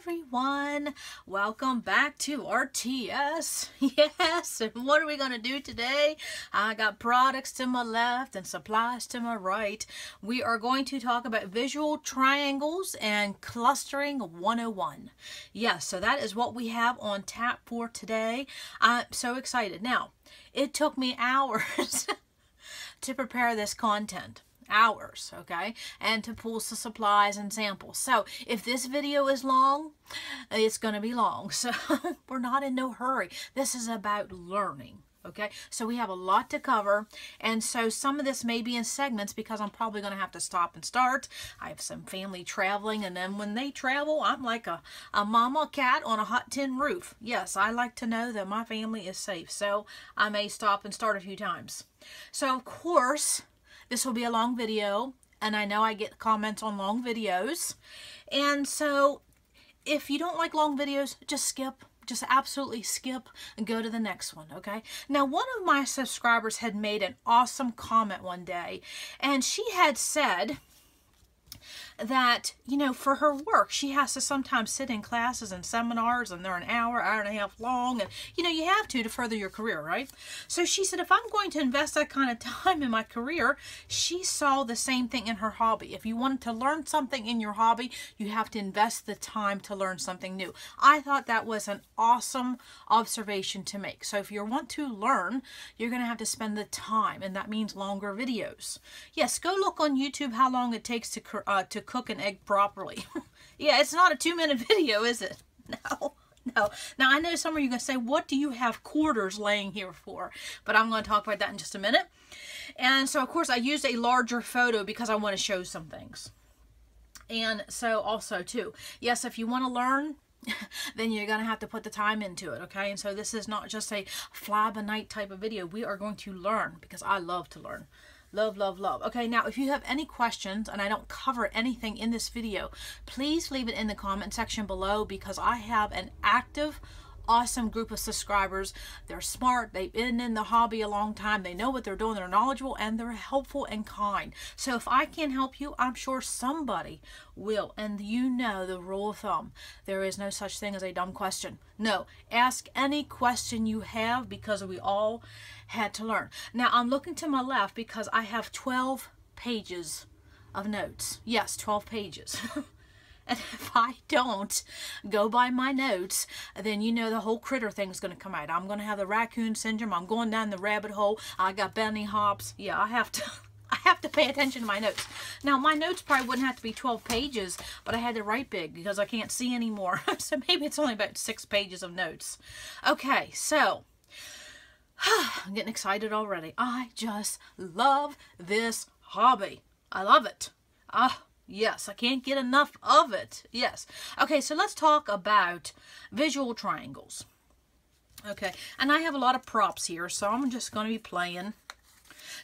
everyone, welcome back to RTS. Yes, and what are we going to do today? I got products to my left and supplies to my right. We are going to talk about visual triangles and clustering 101. Yes, so that is what we have on tap for today. I'm so excited. Now, it took me hours to prepare this content. Hours, okay, and to pull some supplies and samples. So if this video is long, it's going to be long. So we're not in no hurry. This is about learning. Okay, so we have a lot to cover, and so some of this may be in segments because I'm probably going to have to stop and start. I have some family traveling, and then when they travel, I'm like a mama cat on a hot tin roof. Yes, I like to know that my family is safe, so I may stop and start a few times. So of course, this will be a long video, and I know I get comments on long videos. And so if you don't like long videos, just skip. Just absolutely skip and go to the next one, okay? Now, one of my subscribers had made an awesome comment one day, and she had said that, you know, for her work, she has to sometimes sit in classes and seminars, and they're an hour and a half long, and, you know, you have to further your career, right? So she said, if I'm going to invest that kind of time in my career, she saw the same thing in her hobby. If you wanted to learn something in your hobby, you have to invest the time to learn something new. I thought that was an awesome observation to make. So if you want to learn, you're going to have to spend the time, and that means longer videos. Yes, go look on YouTube how long it takes to cook an egg properly. Yeah, it's not a 2-minute video, is it? No. Now I know some of you are going to say, what do you have quarters laying here for? But I'm going to talk about that in just a minute. And so, of course, I used a larger photo because I want to show some things. And so also, too, yes, if you want to learn, then you're going to have to put the time into it, okay? And so this is not just a fly-by-night type of video. We are going to learn because I love to learn. Love, love, love. Okay, now if you have any questions and I don't cover anything in this video, please leave it in the comment section below because I have an active, awesome group of subscribers. They're smart, they've been in the hobby a long time, they know what they're doing, they're knowledgeable, and they're helpful and kind. So if I can help you, I'm sure somebody will. And you know the rule of thumb, there is no such thing as a dumb question. No, ask any question you have because we all had to learn. Now I'm looking to my left because I have 12 pages of notes. Yes, 12 pages. And if I don't go by my notes, then you know the whole critter thing is going to come out. I'm going to have the raccoon syndrome. I'm going down the rabbit hole. I got bunny hops. Yeah, I have to pay attention to my notes. Now, my notes probably wouldn't have to be 12 pages, but I had to write big because I can't see anymore. So maybe it's only about 6 pages of notes. Okay, so I'm getting excited already. I just love this hobby. I love it. Yes, I can't get enough of it. Yes. Okay, so let's talk about visual triangles. Okay, and I have a lot of props here, so I'm just going to be playing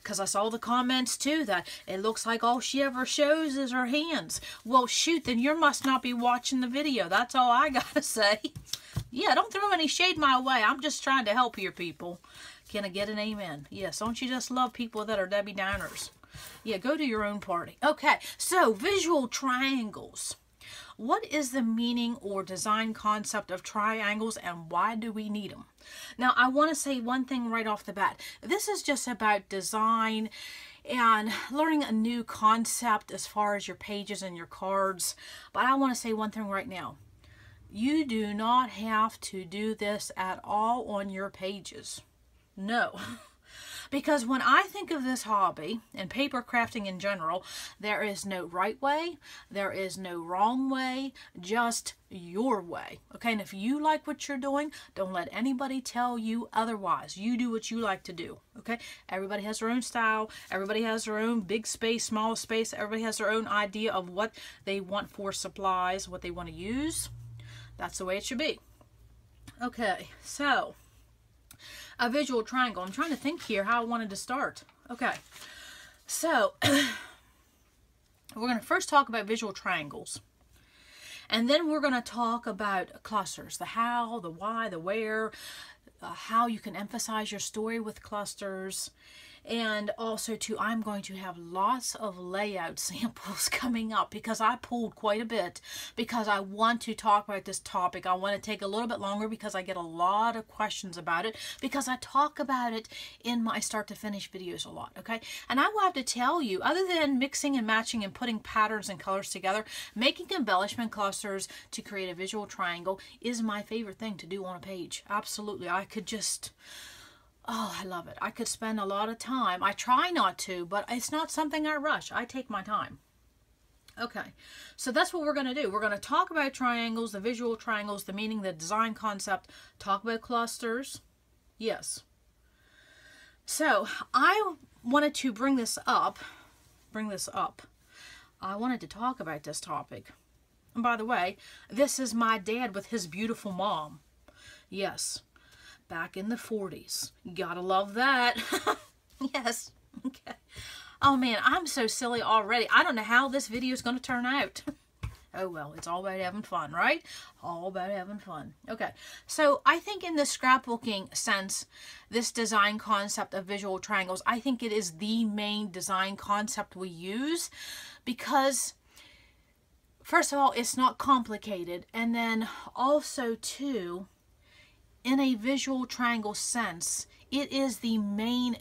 because I saw the comments too that it looks like all she ever shows is her hands. Well, shoot, then you must not be watching the video. That's all I got to say. Yeah, don't throw any shade my way. I'm just trying to help your people. Can I get an amen? Yes, don't you just love people that are Debbie Downers? Yeah, go to your own party. Okay, so visual triangles. What is the meaning or design concept of triangles and why do we need them? Now, I want to say one thing right off the bat. This is just about design and learning a new concept as far as your pages and your cards. But I want to say one thing right now. You do not have to do this at all on your pages. No. Because when I think of this hobby and paper crafting in general, there is no right way, there is no wrong way, just your way. Okay, and if you like what you're doing, don't let anybody tell you otherwise. You do what you like to do. Okay, everybody has their own style, everybody has their own big space, small space, everybody has their own idea of what they want for supplies, what they want to use. That's the way it should be. Okay, so a visual triangle. I'm trying to think here how I wanted to start. Okay, so we're going to first talk about visual triangles. And then we're going to talk about clusters. The how, the why, the where, how you can emphasize your story with clusters. And also too, I'm going to have lots of layout samples coming up because I pulled quite a bit because I want to talk about this topic. I want to take a little bit longer because I get a lot of questions about it because I talk about it in my start to finish videos a lot, okay? And I will have to tell you, other than mixing and matching and putting patterns and colors together, making embellishment clusters to create a visual triangle is my favorite thing to do on a page. Absolutely. I could just... oh, I love it. I could spend a lot of time. I try not to, but it's not something I rush. I take my time. Okay, so that's what we're going to do. We're going to talk about triangles, the visual triangles, the meaning, the design concept, talk about clusters. Yes. So I wanted to bring this up. I wanted to talk about this topic. And by the way, this is my dad with his beautiful mom. Yes. Back in the 40s. Gotta love that. Yes. Okay. Oh man, I'm so silly already. I don't know how this video is going to turn out. Oh well, it's all about having fun, right? All about having fun. Okay, so I think in the scrapbooking sense, this design concept of visual triangles, I think it is the main design concept we use because, first of all, it's not complicated. And then also too, in a visual triangle sense, it is the main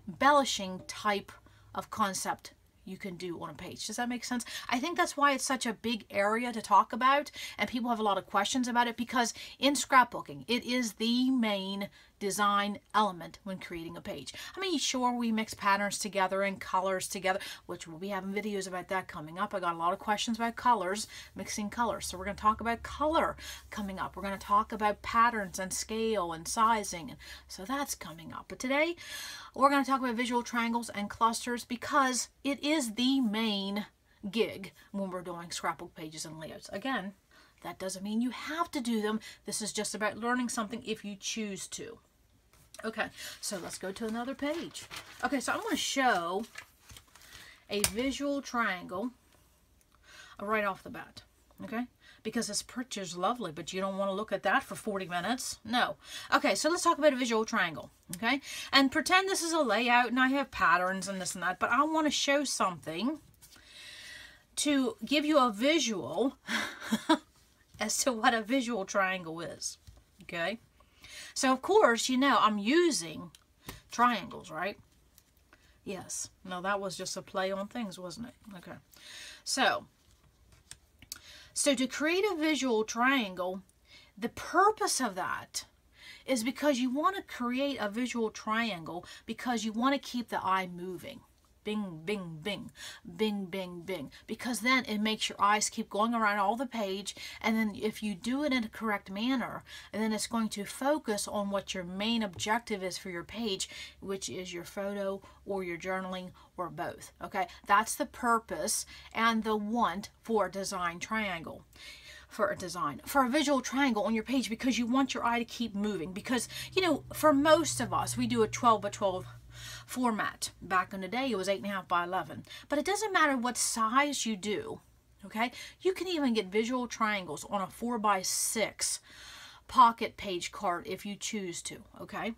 embellishing type of concept you can do on a page. Does that make sense? I think that's why it's such a big area to talk about and people have a lot of questions about it because in scrapbooking, it is the main design element when creating a page. I mean, sure, we mix patterns together and colors together, which we'll be having videos about that coming up. I got a lot of questions about colors, mixing colors. So we're going to talk about color coming up. We're going to talk about patterns and scale and sizing. So that's coming up. But today, we're going to talk about visual triangles and clusters because it is the main gig when we're doing scrapbook pages and layouts. Again, that doesn't mean you have to do them. This is just about learning something if you choose to. Okay, so let's go to another page. Okay, so I'm going to show a visual triangle right off the bat, okay? Because this picture's lovely, but you don't want to look at that for 40 minutes. No. Okay, so let's talk about a visual triangle, okay? And pretend this is a layout and I have patterns and this and that, but I want to show something to give you a visual as to what a visual triangle is, okay? So, of course, you know, I'm using triangles, right? Yes. No, that was just a play on things, wasn't it? Okay. So to create a visual triangle, the purpose of that is because you want to create a visual triangle because you want to keep the eye moving. Bing, bing, bing, bing, bing, bing, because then it makes your eyes keep going around all the page, and then if you do it in a correct manner, and then it's going to focus on what your main objective is for your page, which is your photo or your journaling or both, okay? That's the purpose and the want for a design triangle. For a visual triangle on your page, because you want your eye to keep moving, because, you know, for most of us, we do a 12 by 12 format. Back in the day, it was 8.5 by 11. But it doesn't matter what size you do, okay? You can even get visual triangles on a 4 by 6 pocket page card if you choose to, okay?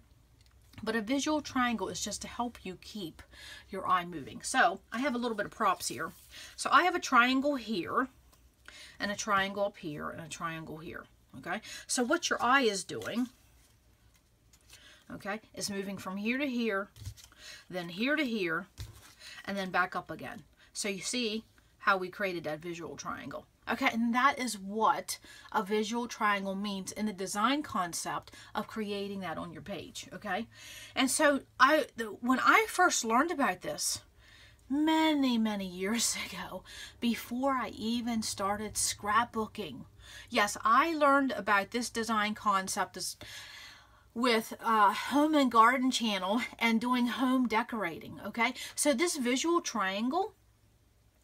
But a visual triangle is just to help you keep your eye moving. So I have a little bit of props here. So I have a triangle here, and a triangle up here, and a triangle here, okay? So what your eye is doing, okay, is moving from here to here, then here to here, and then back up again. So you see how we created that visual triangle. Okay, and that is what a visual triangle means in the design concept of creating that on your page, okay? And so when I first learned about this, many years ago, before I even started scrapbooking, yes, I learned about this design concept with Home and Garden channel and doing home decorating, okay? So this visual triangle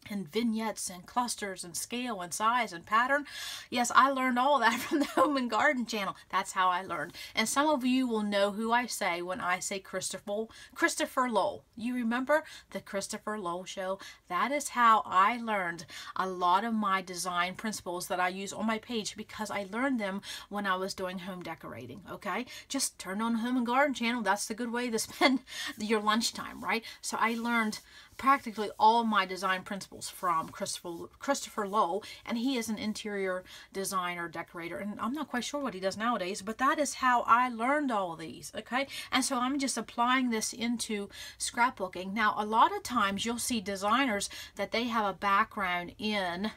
and vignettes and clusters and scale and size and pattern. Yes, I learned all that from the Home and Garden channel. That's how I learned. And some of you will know who I say when I say Christopher Lowell. You remember the Christopher Lowell show? That is how I learned a lot of my design principles that I use on my page, because I learned them when I was doing home decorating. Okay, just turn on the Home and Garden channel. That's the good way to spend your lunchtime, right? So I learned practically all my design principles from Christopher Lowell, and he is an interior designer, decorator, and I'm not quite sure what he does nowadays, but that is how I learned all of these, okay? And so I'm just applying this into scrapbooking. Now, a lot of times you'll see designers that they have a background in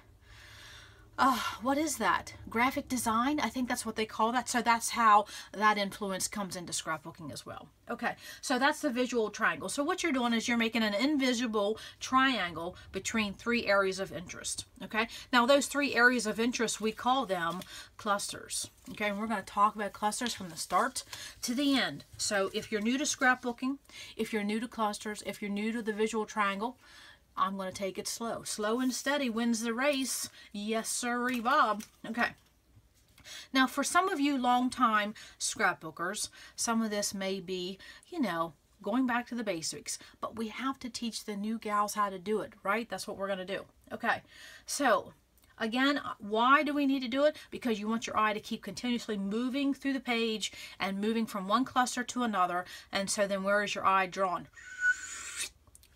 what is that? Graphic design? I think that's what they call that. So that's how that influence comes into scrapbooking as well. Okay, so that's the visual triangle. So what you're doing is you're making an invisible triangle between three areas of interest. Okay, now those three areas of interest, we call them clusters. Okay, and we're going to talk about clusters from the start to the end. So if you're new to scrapbooking, if you're new to clusters, if you're new to the visual triangle, I'm going to take it slow. Slow and steady wins the race. Yes, sirree, Bob. Okay. Now, for some of you long-time scrapbookers, some of this may be, you know, going back to the basics. But we have to teach the new gals how to do it, right? That's what we're going to do. Okay. So, again, why do we need to do it? Because you want your eye to keep continuously moving through the page and moving from one cluster to another. And so then where is your eye drawn?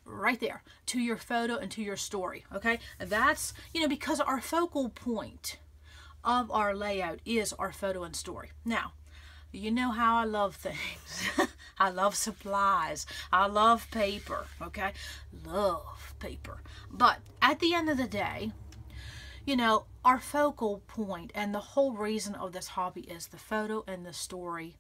Right there, to your photo and to your story. Okay, that's, you know, because our focal point of our layout is our photo and story. Now, you know how I love things. I love supplies. I love paper. Okay, love paper. But at the end of the day, you know, our focal point and the whole reason of this hobby is the photo and the story.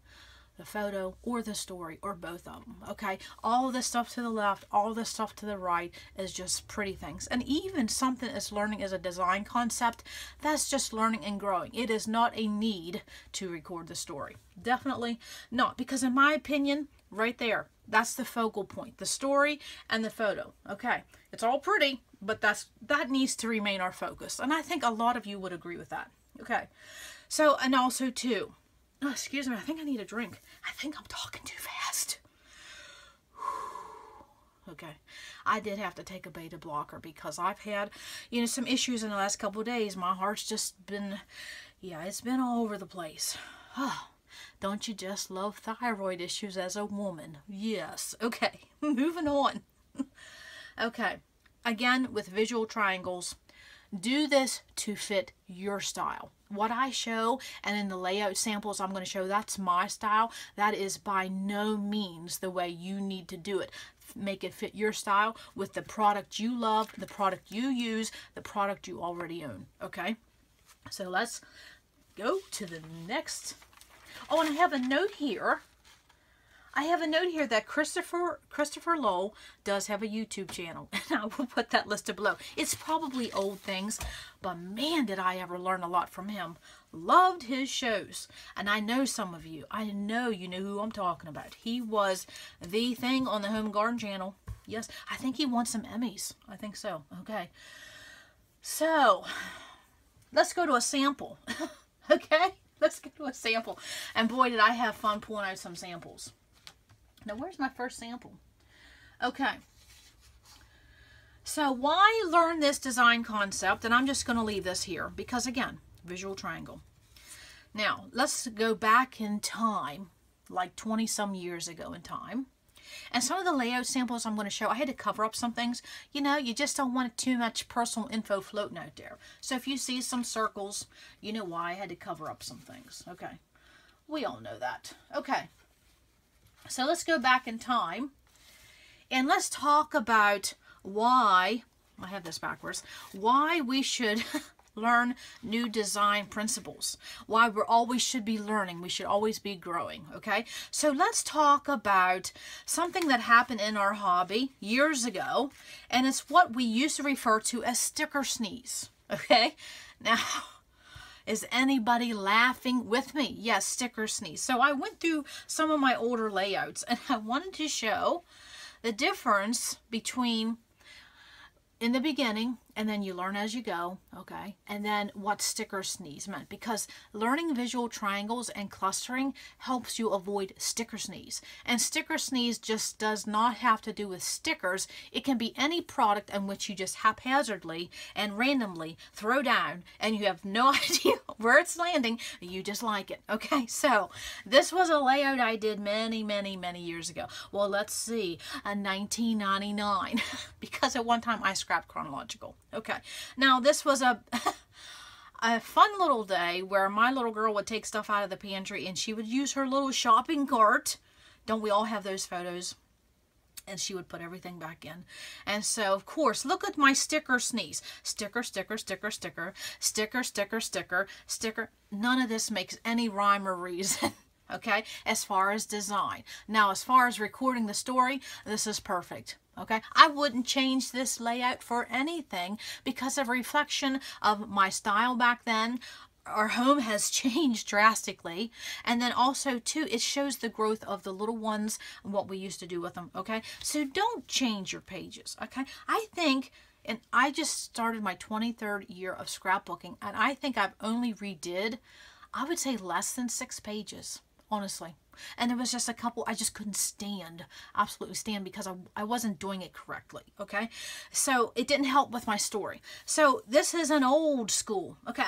The photo or the story or both of them. Okay, all of this stuff to the left, all of this stuff to the right is just pretty things. And even something as learning as a design concept, that's just learning and growing. It is not a need to record the story. Definitely not, because in my opinion, right there, that's the focal point, the story and the photo. Okay, it's all pretty, but that needs to remain our focus. And I think a lot of you would agree with that. Okay, so, and also too, oh, excuse me, I think I need a drink. I think I'm talking too fast. Okay, I did have to take a beta blocker because I've had, you know, some issues in the last couple of days. My heart's just been, yeah, it's been all over the place. Oh, don't you just love thyroid issues as a woman? Yes. Okay, moving on. Okay, again, with visual triangles, do this to fit your style. What I show and in the layout samples I'm going to show, that's my style. That is by no means the way you need to do it. Make it fit your style with the product you love, the product you use, the product you already own. Okay, so let's go to the next. Oh, and I have a note here. I have a note here that Christopher Lowell does have a YouTube channel, and I will put that listed below. It's probably old things, but man, did I ever learn a lot from him. Loved his shows, and I know some of you. I know you know who I'm talking about. He was the thing on the Home and Garden channel. Yes, I think he won some Emmys. I think so. Okay, so let's go to a sample. Okay, let's go to a sample, and boy, did I have fun pulling out some samples. Now, where's my first sample? Okay. So, why learn this design concept? And I'm just going to leave this here because, again, visual triangle. Now, let's go back in time, like 20-some years ago in time. And some of the layout samples I'm going to show, I had to cover up some things. You know, you just don't want too much personal info floating out there. So, if you see some circles, you know why I had to cover up some things. Okay. We all know that. Okay. So let's go back in time and let's talk about why, I have this backwards, why we should learn new design principles, why we always should be learning, we should always be growing, okay? So let's talk about something that happened in our hobby years ago, and it's what we used to refer to as sticker sneeze, okay? Now, is anybody laughing with me? Yes, sticker sneeze. So I went through some of my older layouts and I wanted to show the difference between in the beginning, and then you learn as you go, okay? And then what sticker sneeze meant, because learning visual triangles and clustering helps you avoid sticker sneeze. And sticker sneeze just does not have to do with stickers. It can be any product in which you just haphazardly and randomly throw down, and you have no idea where it's landing. You just like it, okay? So this was a layout I did many, many, many years ago. Well, let's see, 1999, because at one time I scrapped chronological. Okay, now this was a fun little day where my little girl would take stuff out of the pantry and she would use her little shopping cart. Don't we all have those photos? And she would put everything back in. And so, of course, look at my sticker sneeze. Sticker, sticker, sticker, sticker, sticker, sticker, sticker, sticker. None of this makes any rhyme or reason. Okay, as far as design. Now, as far as recording the story, this is perfect. Okay, I wouldn't change this layout for anything because of reflection of my style back then. Our home has changed drastically, and then also too, it shows the growth of the little ones and what we used to do with them. Okay, so don't change your pages. Okay, I think, and I just started my 23rd year of scrapbooking, and I think I've only redid, I would say, less than 6 pages, honestly. And there was just a couple I just couldn't stand, absolutely stand, because I wasn't doing it correctly, okay? So it didn't help with my story. So this is an old school, okay?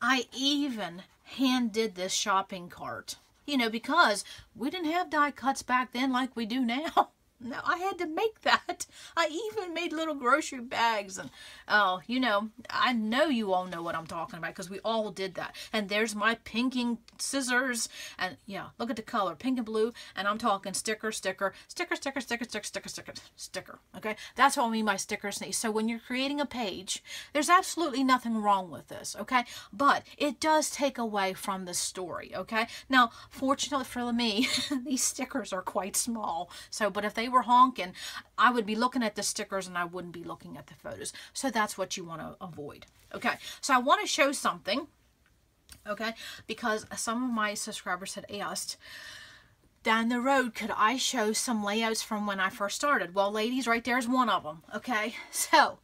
I even hand did this shopping cart, you know, because we didn't have die cuts back then like we do now. No, I had to make that. I even made little grocery bags. And, oh, you know, I know you all know what I'm talking about because we all did that. And there's my pinking scissors. And, yeah, look at the color, pink and blue. And I'm talking sticker, sticker, sticker, sticker, sticker, sticker, sticker, sticker, sticker. Okay? That's what I mean by sticker sneeze. So when you're creating a page, there's absolutely nothing wrong with this, okay? But it does take away from the story, okay? Now, fortunately for me, these stickers are quite small. So, but if they were honking, I would be looking at the stickers and I wouldn't be looking at the photos. So that's what you want to avoid. Okay, so I want to show something, okay, because some of my subscribers had asked down the road, could I show some layouts from when I first started? Well, ladies, right there's one of them, okay? So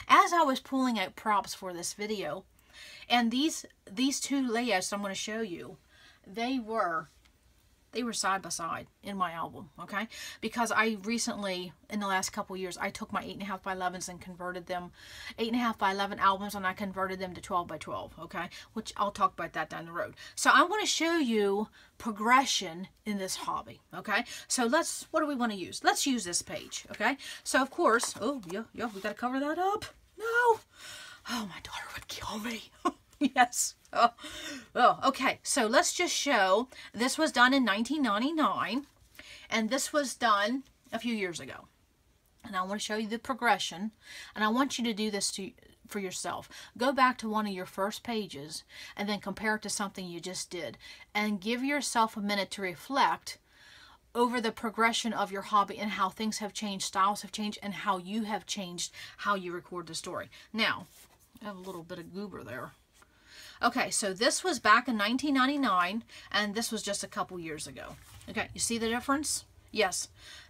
as I was pulling out props for this video, and these 2 layouts I'm going to show you, they were side by side in my album, okay? Because I recently, in the last couple years, I took my 8.5 by 11s and converted them, 8.5 by 11 albums, and I converted them to 12 by 12, okay? Which I'll talk about that down the road. So I want to show you progression in this hobby, okay? So what do we want to use? Let's use this page, okay? So of course, oh, yeah, we got to cover that up. No. Oh, my daughter would kill me. Yes. Oh, okay. So let's just show, this was done in 1999, and this was done a few years ago. And I want to show you the progression, and I want you to do this for yourself. Go back to one of your first pages, and then compare it to something you just did, and give yourself a minute to reflect over the progression of your hobby and how things have changed, styles have changed, and how you have changed how you record the story. Now, I have a little bit of goober there. Okay, so this was back in 1999, and this was just a couple years ago. Okay, you see the difference? Yes,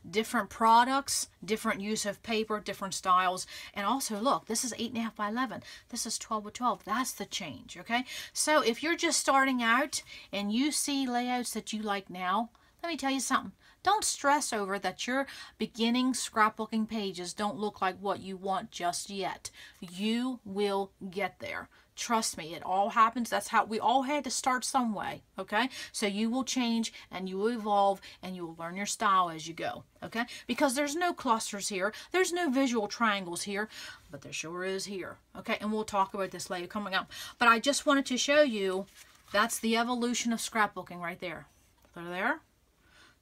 different products, different use of paper, different styles, and also look, this is 8.5 by 11. This is 12 by 12. That's the change, okay? So if you're just starting out and you see layouts that you like now, let me tell you something. Don't stress over that your beginning scrapbooking pages don't look like what you want just yet. You will get there. Trust me, it all happens. That's how we all had to start some way, okay? So you will change and you will evolve and you will learn your style as you go, okay? Because there's no clusters here. There's no visual triangles here, but there sure is here, okay? And we'll talk about this later coming up. But I just wanted to show you that's the evolution of scrapbooking right there. So there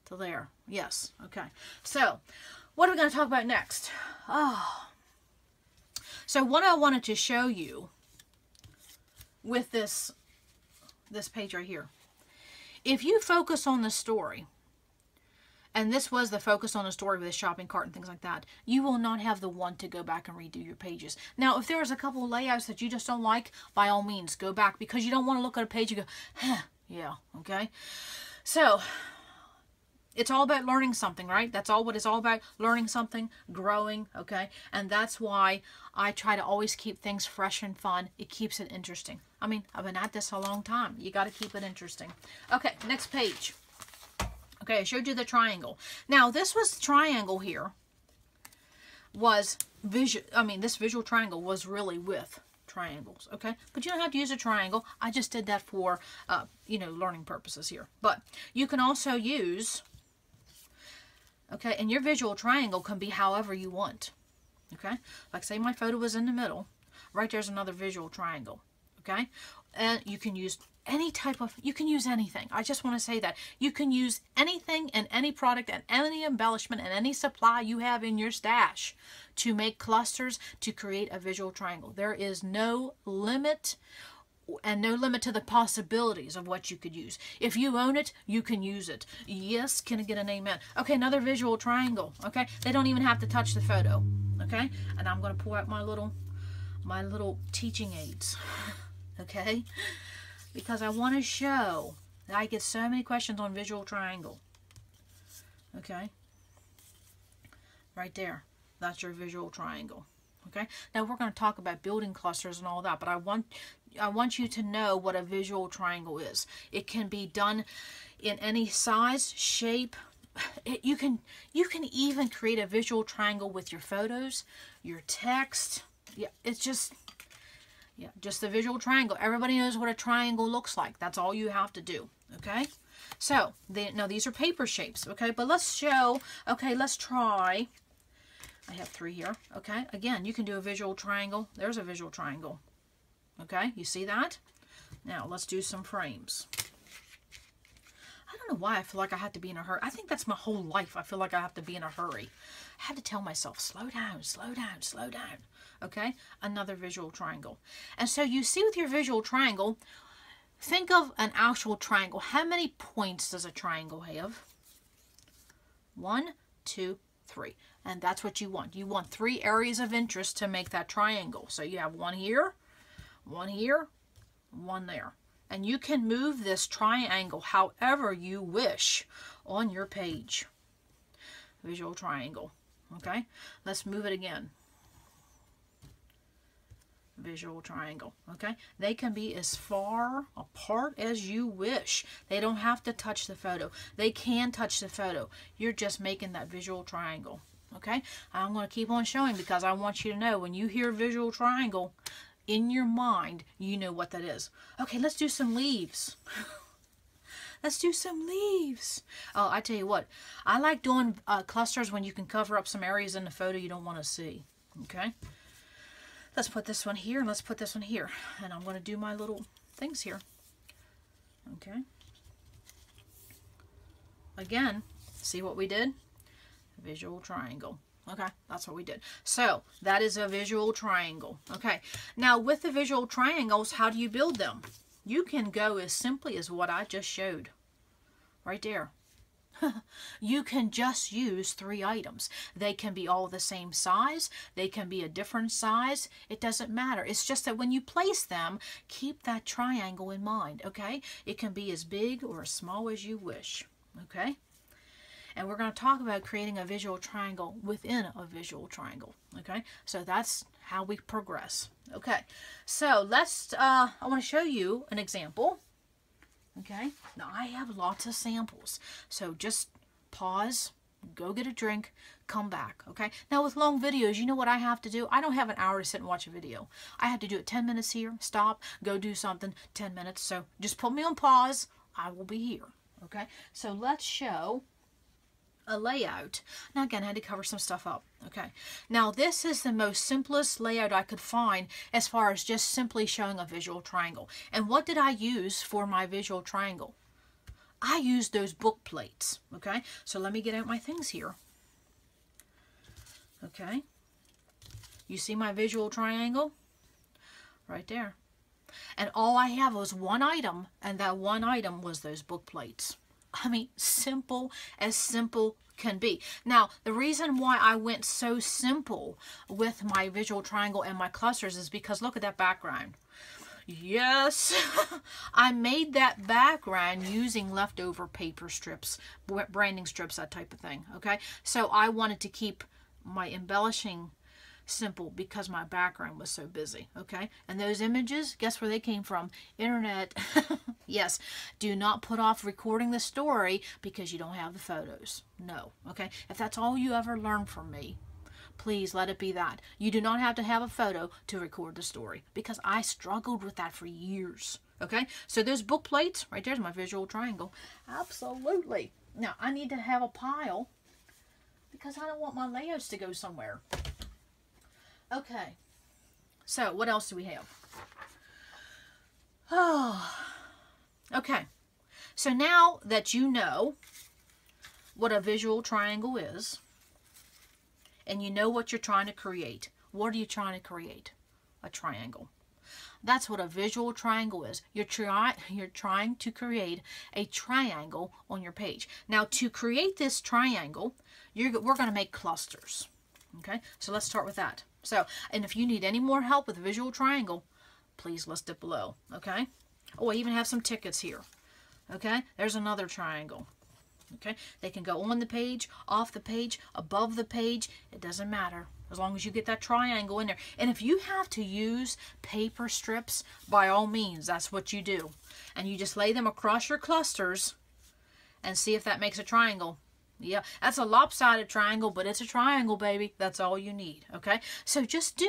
to there. Yes, okay. So what are we going to talk about next? Oh. So what I wanted to show you with this page right here, if you focus on the story, and this was the focus on the story with the shopping cart and things like that, you will not have the want to go back and redo your pages. Now, if there's a couple of layouts that you just don't like, by all means, go back, because you don't want to look at a page and go, huh, yeah, okay? So, It's all about learning something, right? That's all what it's all about, learning something, growing, okay? And that's why I try to always keep things fresh and fun. It keeps it interesting. I mean, I've been at this a long time. You got to keep it interesting. Okay, next page. Okay, I showed you the triangle. Now, this was the triangle here. Was visual, I mean, this visual triangle was really with triangles, okay? But you don't have to use a triangle. I just did that for, you know, learning purposes here. But you can also use, okay, and your visual triangle can be however you want, okay? Like say my photo was in the middle, right there's another visual triangle, okay? And you can use any type of, you can use anything. I just want to say that. You can use anything and any product and any embellishment and any supply you have in your stash to make clusters to create a visual triangle. There is no limit and no limit to the possibilities of what you could use. If you own it, you can use it. Yes, can I get an amen? Okay, another visual triangle, okay? They don't even have to touch the photo, okay? And I'm going to pull out my little teaching aids, okay? Because I want to show that I get so many questions on visual triangle, okay? Right there, that's your visual triangle, okay? Now we're going to talk about building clusters and all that, but I want you to know what a visual triangle is. It can be done in any size, shape. You can even create a visual triangle with your photos, your text. Yeah, it's just the visual triangle. Everybody knows what a triangle looks like. That's all you have to do, okay? So, now these are paper shapes, okay? But let's show, okay, let's try. I have 3 here, okay? Again, you can do a visual triangle. There's a visual triangle. Okay, you see that? Now, let's do some frames. I don't know why I feel like I have to be in a hurry. I think that's my whole life. I feel like I have to be in a hurry. I have to tell myself, slow down, slow down, slow down. Okay, another visual triangle. And so you see with your visual triangle, think of an actual triangle. How many points does a triangle have? 1, 2, 3. And that's what you want. You want 3 areas of interest to make that triangle. So you have 1 here, 1 here, 1 there. And you can move this triangle however you wish on your page. Visual triangle. Okay, let's move it again. Visual triangle. Okay, they can be as far apart as you wish. They don't have to touch the photo. They can touch the photo. You're just making that visual triangle. Okay, I'm going to keep on showing because I want you to know when you hear visual triangle, in your mind, you know what that is. Okay, let's do some leaves. Let's do some leaves. Oh, I tell you what, I like doing clusters when you can cover up some areas in the photo you don't want to see. Okay, let's put this one here and let's put this one here. And I'm going to do my little things here. Okay. Again, see what we did? Visual triangle. Okay, that's what we did. So, that is a visual triangle. Okay, now with the visual triangles, how do you build them? You can go as simply as what I just showed. Right there. You can just use 3 items. They can be all the same size. They can be a different size. It doesn't matter. It's just that when you place them, keep that triangle in mind, okay? It can be as big or as small as you wish, okay? And we're going to talk about creating a visual triangle within a visual triangle. Okay, so that's how we progress. Okay, so let's, I want to show you an example. Okay, now I have lots of samples. So just pause, go get a drink, come back. Okay, now with long videos, you know what I have to do? I don't have an hour to sit and watch a video. I have to do it 10 minutes here, stop, go do something, 10 minutes. So just put me on pause. I will be here. Okay, so let's show a layout. Now again, I had to cover some stuff up. Okay, now this is the most simplest layout I could find as far as just simply showing a visual triangle. And what did I use for my visual triangle? I used those book plates. Okay, so let me get out my things here. Okay, you see my visual triangle right there, and all I have was 1 item, and that 1 item was those book plates. I mean, simple as simple can be. Now, the reason why I went so simple with my visual triangle and my clusters is because look at that background. Yes, I made that background using leftover paper strips, branding strips, that type of thing, okay? So I wanted to keep my embellishing simple because my background was so busy, okay? And those images, guess where they came from? Internet. Yes, do not put off recording the story because you don't have the photos. No, okay? If that's all you ever learn from me, please let it be that. You do not have to have a photo to record the story because I struggled with that for years. Okay, so those book plates, right there's my visual triangle. Absolutely. Now, I need to have a pile because I don't want my layouts to go somewhere. Okay, so what else do we have? Oh, okay. So now that you know what a visual triangle is, and you know what you're trying to create. What are you trying to create? A triangle. That's what a visual triangle is. You're trying to create a triangle on your page. Now, to create this triangle, we're going to make clusters. Okay, so let's start with that. So, and if you need any more help with a visual triangle, please list it below. Okay. Oh, I even have some tickets here. Okay, there's another triangle. Okay, they can go on the page, off the page, above the page. It doesn't matter as long as you get that triangle in there. And if you have to use paper strips, by all means, that's what you do. And you just lay them across your clusters and see if that makes a triangle. Yeah, that's a lopsided triangle, but it's a triangle, baby. That's all you need, okay? So just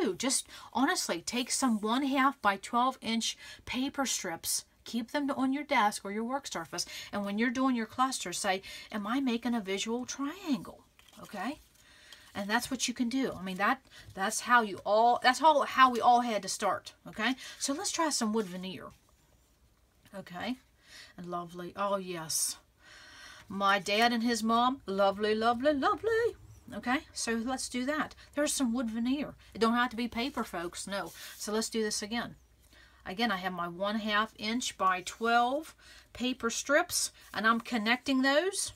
honestly, take some 1/2 by 12-inch paper strips. Keep them on your desk or your work surface. And when you're doing your cluster, say, am I making a visual triangle? Okay? And that's what you can do. I mean, that's how we all had to start. Okay? So let's try some wood veneer. Okay? And lovely. Oh, yes. My dad and his mom, lovely, lovely, lovely. Okay? So let's do that. There's some wood veneer. It don't have to be paper, folks. No. So let's do this again. Again, I have my 1/2 inch by 12 paper strips, and I'm connecting those.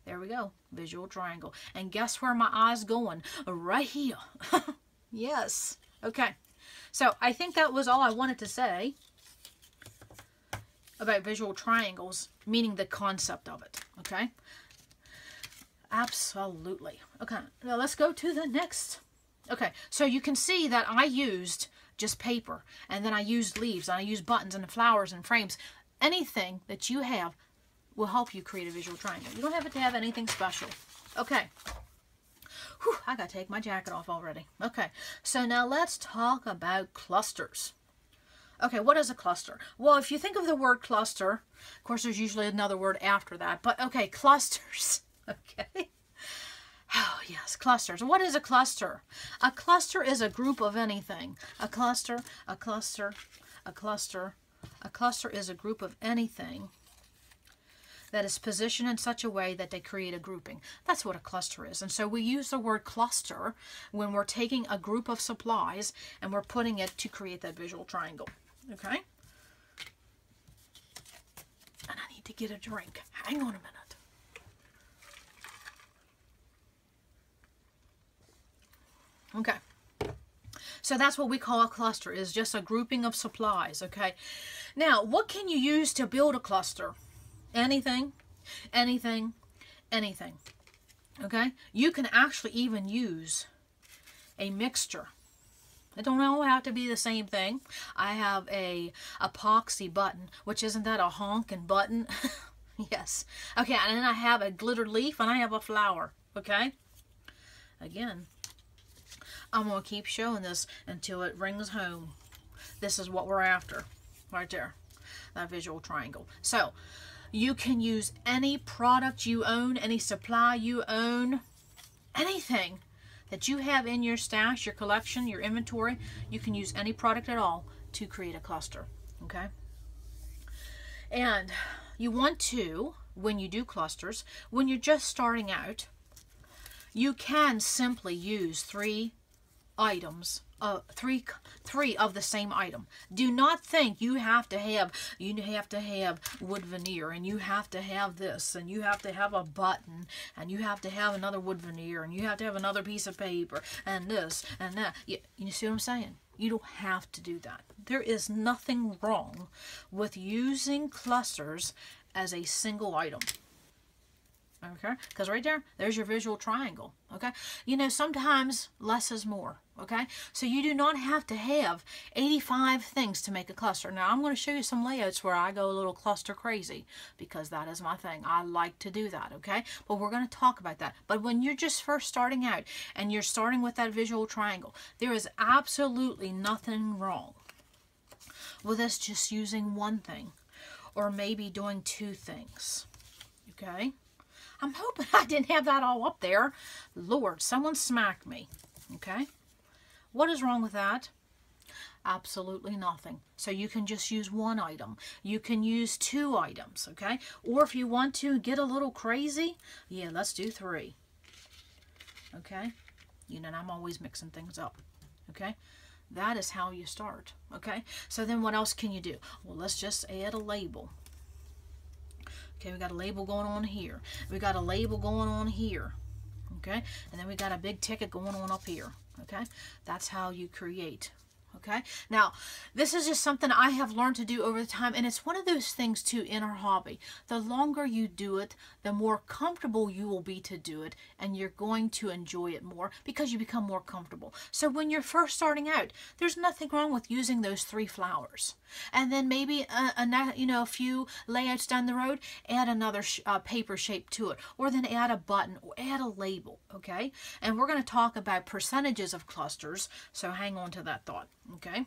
There we go, visual triangle. And guess where my eye's going? Right here. Yes. Okay. So I think that was all I wanted to say about visual triangles, meaning the concept of it. Okay. Absolutely. Okay. Now let's go to the next. Okay. So you can see that I used just paper, and then I used leaves, and I used buttons and flowers and frames. Anything that you have will help you create a visual triangle. You don't have to have anything special. Okay. Whew, I gotta take my jacket off already. Okay, so now let's talk about clusters. Okay, what is a cluster? Well, if you think of the word cluster, of course there's usually another word after that, but okay, clusters. Okay. Oh, yes, clusters. What is a cluster? A cluster is a group of anything. A cluster is a group of anything that is positioned in such a way that they create a grouping. That's what a cluster is. And so we use the word cluster when we're taking a group of supplies and we're putting it to create that visual triangle. Okay? And I need to get a drink. Hang on a minute. Okay, so that's what we call a cluster, is just a grouping of supplies, okay? Now, what can you use to build a cluster? Anything, anything, anything, okay? You can actually even use a mixture. It don't all have to be the same thing. I have a epoxy button, which isn't that a honking button? Yes. Okay, and then I have a glitter leaf, and I have a flower, okay? Again, I'm going to keep showing this until it rings home. This is what we're after. Right there. That visual triangle. So, you can use any product you own, any supply you own, anything that you have in your stash, your collection, your inventory. You can use any product at all to create a cluster. Okay? And you want to, when you do clusters, when you're just starting out, you can simply use three items, three of the same item. Do not think you have to have wood veneer, and you have to have this, and you have to have a button, and you have to have another wood veneer, and you have to have another piece of paper, and this and that. You see what I'm saying? You don't have to do that. There is nothing wrong with using clusters as a single item. Okay, because right there, there's your visual triangle. Okay, you know, sometimes less is more. Okay, so you do not have to have 85 things to make a cluster. Now, I'm going to show you some layouts where I go a little cluster crazy, because that is my thing. I like to do that. Okay, but we're going to talk about that. But when you're just first starting out and you're starting with that visual triangle, there is absolutely nothing wrong with us just using one thing, or maybe doing two things. Okay, I'm hoping I didn't have that all up there. Lord, someone smacked me. Okay, what is wrong with that? Absolutely nothing. So you can just use one item. You can use two items, okay? Or if you want to get a little crazy, yeah, let's do three. Okay? You know, I'm always mixing things up. Okay? That is how you start. Okay? So then what else can you do? Well, let's just add a label. Okay, we got a label going on here. We got a label going on here. Okay? And then we got a big ticket going on up here. Okay? That's how you create. Okay? Now, this is just something I have learned to do over the time, and it's one of those things too in our hobby. The longer you do it, the more comfortable you will be to do it, and you're going to enjoy it more because you become more comfortable. So when you're first starting out, there's nothing wrong with using those 3 flowers. And then maybe a few layouts down the road, add another paper shape to it, or then add a button or add a label. Okay? And we're going to talk about percentages of clusters, so hang on to that thought. Okay?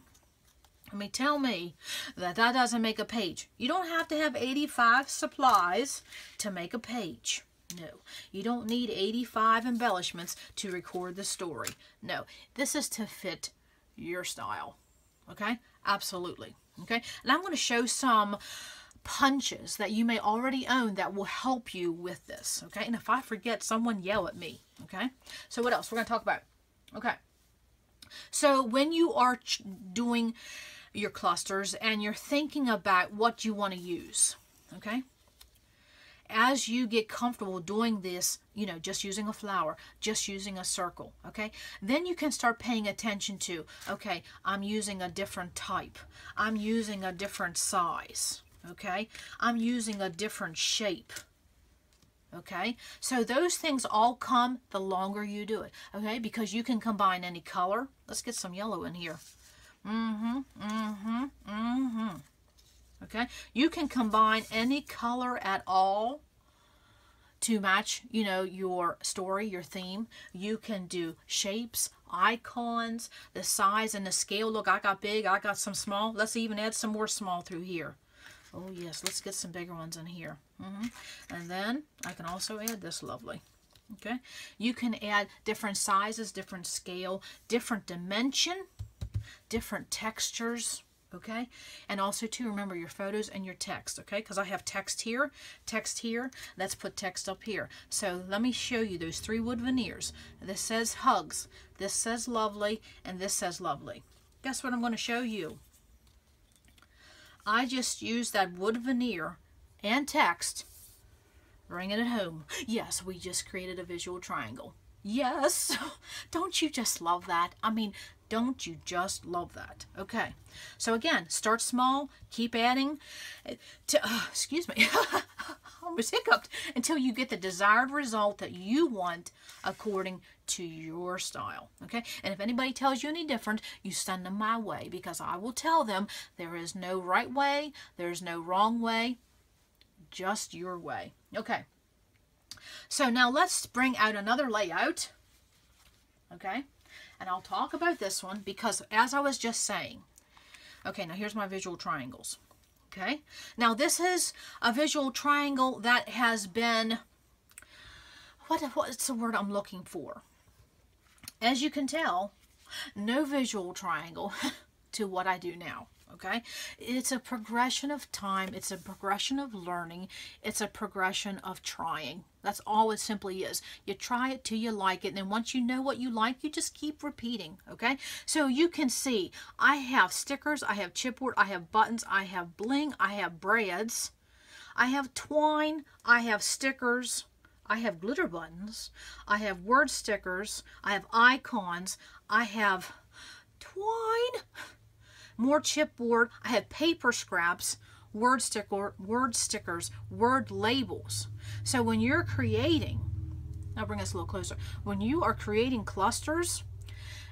I mean, tell me that that doesn't make a page. You don't have to have 85 supplies to make a page. No. You don't need 85 embellishments to record the story. No. This is to fit your style. Okay? Absolutely. Okay? And I'm going to show some punches that you may already own that will help you with this. Okay? And if I forget, someone yell at me. Okay? So what else we're going to talk about? Okay. So when you are doing your clusters and you're thinking about what you want to use, okay, as you get comfortable doing this, you know, just using a flower, just using a circle, okay, then you can start paying attention to, okay, I'm using a different type, I'm using a different size, okay, I'm using a different shape. Okay, so those things all come the longer you do it, okay, because you can combine any color. Let's get some yellow in here. Okay, you can combine any color at all to match, you know, your story, your theme. You can do shapes, icons, the size and the scale. Look, I got big, I got some small. Let's even add some more small through here. Oh yes, let's get some bigger ones in here. And then I can also add this lovely. Okay, you can add different sizes, different scale, different dimension, different textures. Okay, and also to remember your photos and your text. Okay, because I have text here, let's put text up here. So let me show you those 3 wood veneers. This says hugs, this says lovely, and this says lovely. Guess what I'm going to show you? I just used that wood veneer and text, bringing it home. Yes, we just created a visual triangle. Yes, don't you just love that? I mean, don't you just love that? Okay, so again, start small, keep adding, excuse me, I almost hiccuped, until you get the desired result that you want according to your style. Okay, and if anybody tells you any different, you send them my way, because I will tell them there is no right way, there's no wrong way, just your way. Okay, so now let's bring out another layout. Okay, and I'll talk about this one because, as I was just saying, okay, now here's my visual triangles. Okay, now this is a visual triangle that has been, what's the word I'm looking for? As you can tell, no visual triangle to what I do now. Okay, it's a progression of time, it's a progression of learning, it's a progression of trying. That's all it simply is. You try it till you like it, and then once you know what you like, you just keep repeating. Okay, so you can see I have stickers, I have chipboard, I have buttons, I have bling, I have braids, I have twine, I have stickers, I have glitter buttons, I have word stickers, I have icons, I have twine, more chipboard. I have paper scraps, word stickers, word labels. So when you're creating, I'll bring us a little closer. When you are creating clusters,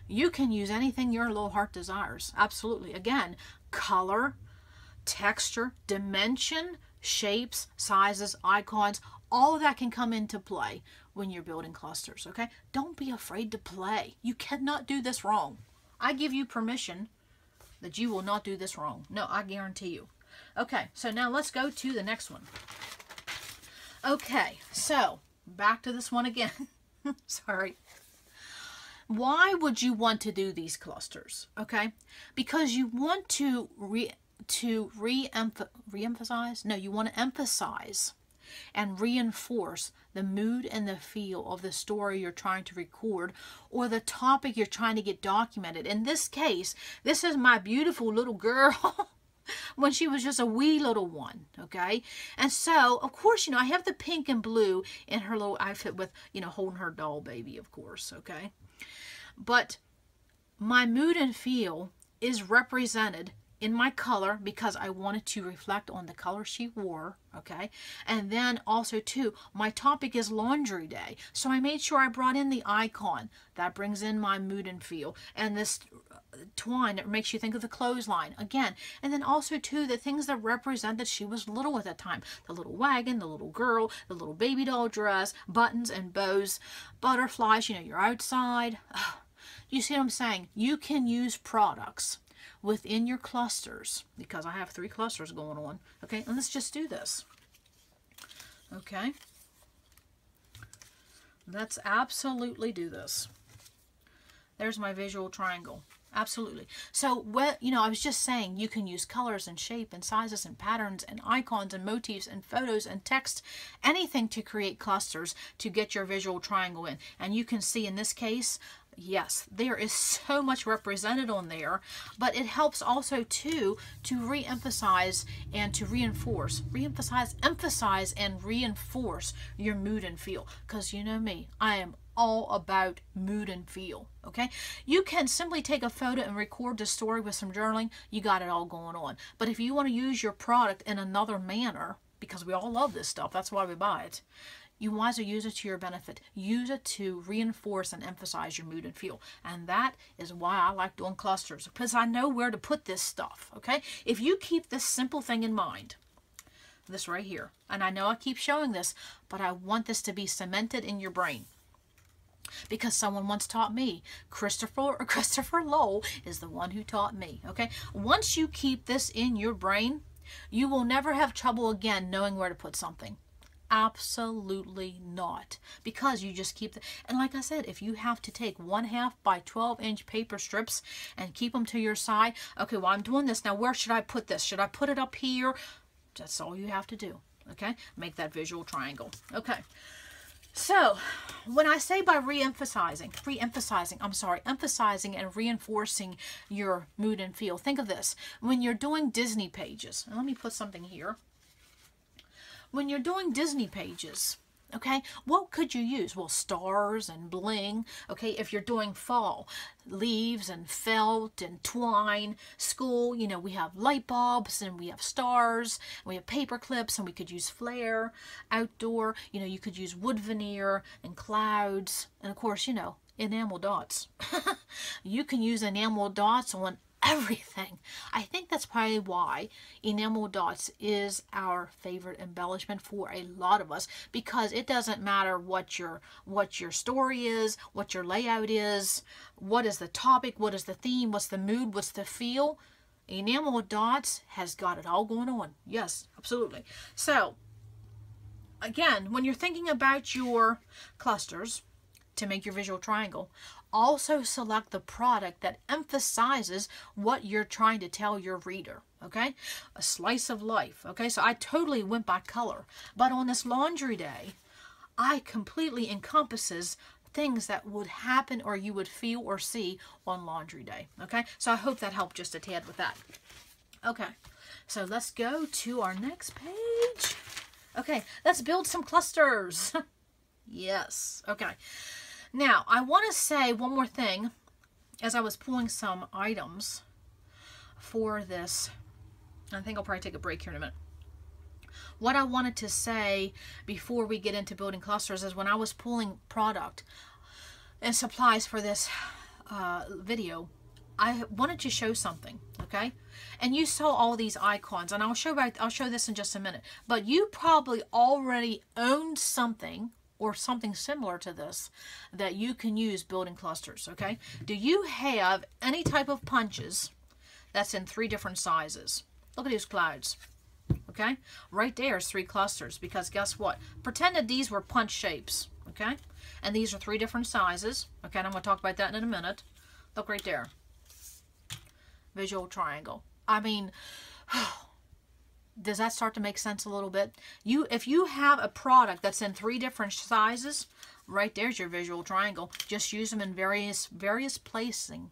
you can use anything your little heart desires. Absolutely. Again, color, texture, dimension, shapes, sizes, icons, all of that can come into play when you're building clusters, okay? Don't be afraid to play. You cannot do this wrong. I give you permission that you will not do this wrong. No, I guarantee you. Okay, so now let's go to the next one. Okay, so back to this one again. Sorry. Why would you want to do these clusters? Okay, because you want to re-emphasize. No, you want to emphasize and reinforce the mood and the feel of the story you're trying to record or the topic you're trying to get documented. In this case, this is my beautiful little girl when she was just a wee little one, okay? And so, of course, I have the pink and blue in her little outfit with, holding her doll baby, of course, okay? But my mood and feel is represented in my color because I wanted to reflect on the color she wore, okay? And then also too, my topic is laundry day. So I made sure I brought in the icon. That brings in my mood and feel. And this twine that makes you think of the clothesline again. And then also too, the things that represent that she was little at that time. The little wagon, the little girl, the little baby doll dress, buttons and bows, butterflies, you're outside. You see what I'm saying? You can use products within your clusters, because I have 3 clusters going on. Okay, and let's just do this. Okay, let's absolutely do this. There's my visual triangle. Absolutely. So, I was just saying you can use colors and shape and sizes and patterns and icons and motifs and photos and text, anything to create clusters to get your visual triangle in. And you can see in this case, yes, there is so much represented on there, but it helps also too to re-emphasize and to reinforce, emphasize and reinforce your mood and feel. Because you know me, I am all about mood and feel, okay? You can simply take a photo and record the story with some journaling. You got it all going on. But if you want to use your product in another manner, because we all love this stuff, that's why we buy it, you want to use it to your benefit. Use it to reinforce and emphasize your mood and feel. And that is why I like doing clusters, because I know where to put this stuff, okay? If you keep this simple thing in mind, this right here, and I know I keep showing this, but I want this to be cemented in your brain. Because someone once taught me, Christopher Lowell is the one who taught me, okay? Once you keep this in your brain, you will never have trouble again knowing where to put something. Absolutely not, because you just keep and like I said, if you have to take 1/2 by 12-inch paper strips and keep them to your side, okay, well, I'm doing this now, where should I put this? Should I put it up here? That's all you have to do, okay? Make that visual triangle. Okay, so when I say by emphasizing and reinforcing your mood and feel, think of this. When you're doing Disney pages, and let me put something here. When you're doing Disney pages, okay, what could you use? Well, stars and bling, okay, if you're doing fall, leaves and felt and twine, school, we have light bulbs and we have stars, and we have paper clips, and we could use flare, outdoor, you could use wood veneer and clouds, and of course, enamel dots. You can use enamel dots on everything. I think that's probably why enamel dots is our favorite embellishment for a lot of us, because it doesn't matter what your story is, what your layout is, what is the topic, what is the theme, what's the mood, what's the feel. Enamel dots has got it all going on. Yes, absolutely. So again, when you're thinking about your clusters to make your visual triangle, also select the product that emphasizes what you're trying to tell your reader, okay? A slice of life, okay? So I totally went by color, but on this laundry day, I completely encompasses things that would happen or you would feel or see on laundry day, okay? So I hope that helped just a tad with that. Okay, so let's go to our next page. Okay, let's build some clusters. Yes, okay. Now, I want to say one more thing. as I was pulling some items for this, I think I'll probably take a break here in a minute. What I wanted to say before we get into building clusters is when I was pulling product and supplies for this video, I wanted to show something, okay? And you saw all these icons, and I'll show this in just a minute. But you probably already owned something or something similar to this that you can use building clusters, okay? Do you have any type of punches that's in 3 different sizes? Look at these clouds, okay? Right there is 3 clusters, because guess what? Pretend that these were punch shapes, okay? And these are 3 different sizes, okay? And I'm going to talk about that in a minute. Look right there. Visual triangle. I mean, does that start to make sense a little bit? If you have a product that's in 3 different sizes, right there's your visual triangle. Just use them in various placing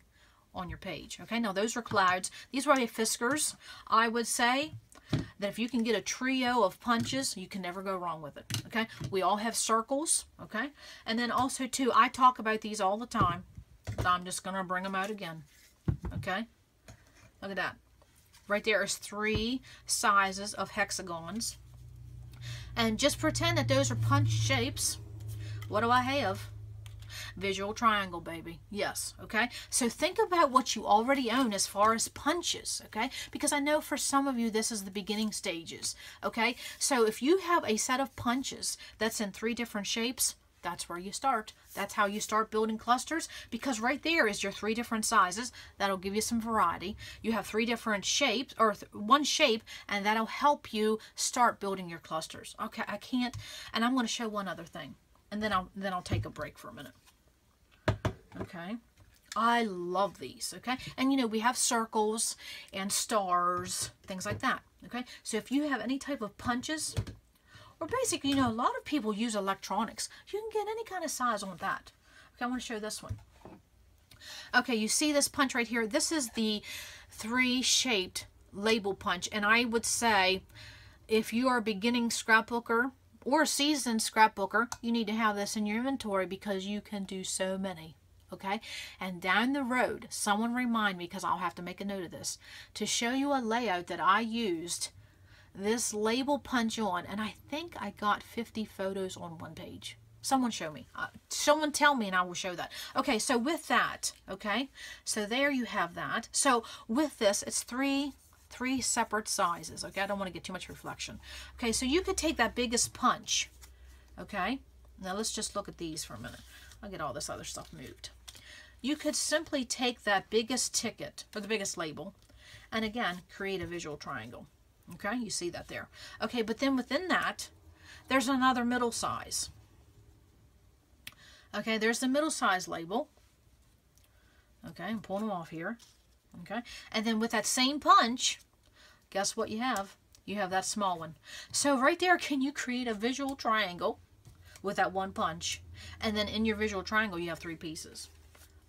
on your page. Okay, now those are clouds. These are fiskars. I would say that if you can get a trio of punches, you can never go wrong with it. Okay, we all have circles. Okay, and then also too, I talk about these all the time, but I'm just gonna bring them out again. Okay, look at that. Right there is 3 sizes of hexagons, and just pretend that those are punch shapes. What do I have? Visual triangle, baby. Yes, okay? So think about what you already own as far as punches, okay? Because I know for some of you this is the beginning stages, okay? So if you have a set of punches that's in 3 different shapes, that's where you start. That's how you start building clusters, because right there is your 3 different sizes. That'll give you some variety. You have 3 different shapes, or 1 shape, and that'll help you start building your clusters. Okay, I can't, and I'm going to show one other thing, and then I'll take a break for a minute. Okay, I love these. Okay, and you know, we have circles and stars, things like that. Okay, so if you have any type of punches, or basically, you know, a lot of people use electronics. You can get any kind of size on that. Okay, I want to show this one. Okay, you see this punch right here? This is the 3-shaped label punch, and I would say if you are a beginning scrapbooker or a seasoned scrapbooker, you need to have this in your inventory, because you can do so many. Okay, and down the road, someone remind me, because I'll have to make a note of this, to show you a layout that I used this label punch on, and I think I got 50 photos on 1 page. Someone show me. Someone tell me, and I will show that. Okay, so with that, okay, so there you have that. So with this, it's three separate sizes. Okay, I don't want to get too much reflection. Okay, so you could take that biggest punch. Okay, now let's just look at these for a minute. I'll get all this other stuff moved. You could simply take that biggest ticket, or the biggest label, and again, create a visual triangle. Okay, you see that there. Okay, but then within that, there's another middle size. Okay, there's the middle size label. Okay, I'm pulling them off here. Okay, and then with that same punch, guess what you have? You have that small one. So right there, can you create a visual triangle with that 1 punch? And then in your visual triangle, you have 3 pieces.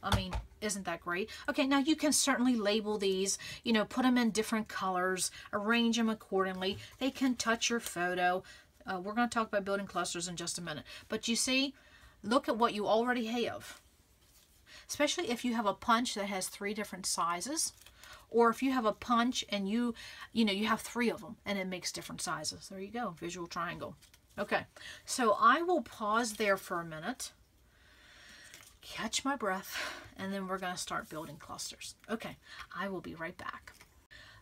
I mean, isn't that great? Okay, now you can certainly label these, you know, put them in different colors, arrange them accordingly. They can touch your photo. We're going to talk about building clusters in just a minute. But you see, look at what you already have. Especially if you have a punch that has 3 different sizes, or if you have a punch and you have 3 of them and it makes different sizes. There you go, visual triangle. Okay, so I will pause there for a minute, catch my breath, and then we're going to start building clusters. Okay, I will be right back.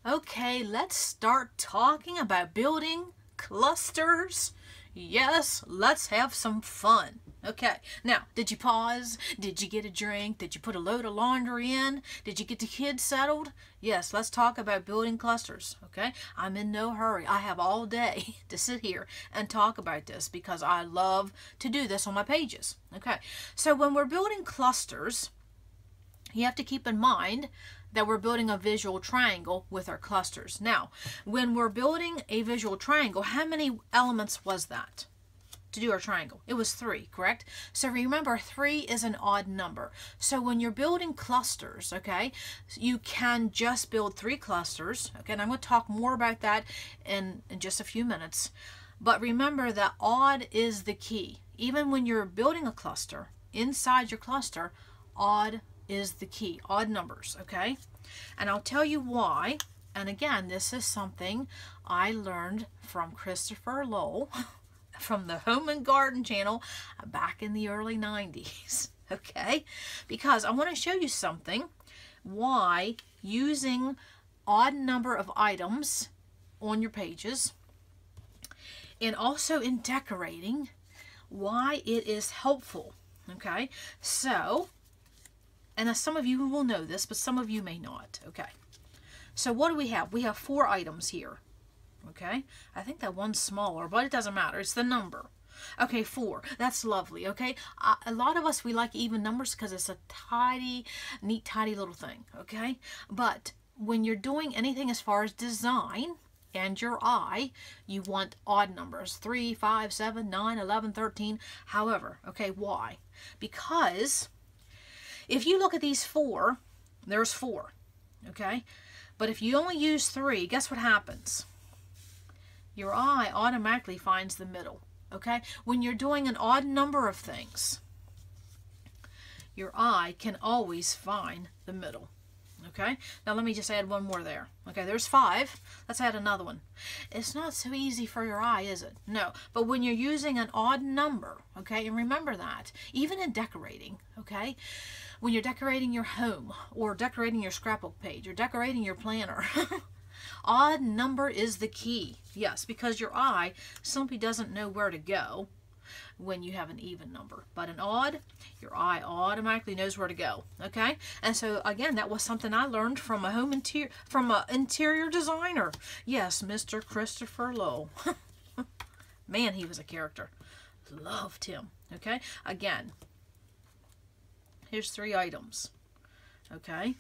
Okay, let's start talking about building clusters. Yes, let's have some fun. Okay, now, did you pause? Did you get a drink? Did you put a load of laundry in? Did you get the kids settled? Yes, let's talk about building clusters, okay? I'm in no hurry. I have all day to sit here and talk about this, because I love to do this on my pages, okay? So when we're building clusters, you have to keep in mind that we're building a visual triangle with our clusters. Now, when we're building a visual triangle, how many elements was that to do our triangle? It was 3, correct? So remember, 3 is an odd number. So when you're building clusters, okay, you can just build 3 clusters. Okay, and I'm going to talk more about that in just a few minutes. But remember that odd is the key. Even when you're building a cluster, inside your cluster, odd is the key. Odd numbers, okay? And I'll tell you why. And again, this is something I learned from Christopher Lowell from the Home and Garden channel back in the early 90s, okay? Because I want to show you something, why using odd number of items on your pages and also in decorating, why it is helpful, okay? So, and some of you will know this, but some of you may not, okay? So what do we have? We have 4 items here, okay? I think that one's smaller, but it doesn't matter. It's the number. Okay, 4. That's lovely, okay? A lot of us, we like even numbers because it's a tidy, neat, tidy little thing, okay? But when you're doing anything as far as design and your eye, you want odd numbers. 3, 5, 7, 9, 11, 13, however, okay? Why? Because if you look at these 4, there's 4, okay? But if you only use 3, guess what happens? Your eye automatically finds the middle, okay? When you're doing an odd number of things, your eye can always find the middle, okay? Now let me just add one more there. Okay, there's 5. Let's add another one. It's not so easy for your eye, is it? No. But when you're using an odd number, okay, and remember that, even in decorating, okay, when you're decorating your home or decorating your scrapbook page or decorating your planner, odd number is the key. Yes, because your eye simply doesn't know where to go when you have an even number. But an odd, your eye automatically knows where to go. Okay? And so again, that was something I learned from a interior designer. Yes, Mr. Christopher Lowell. Man, he was a character. Loved him. Okay? Again, here's 3 items. Okay?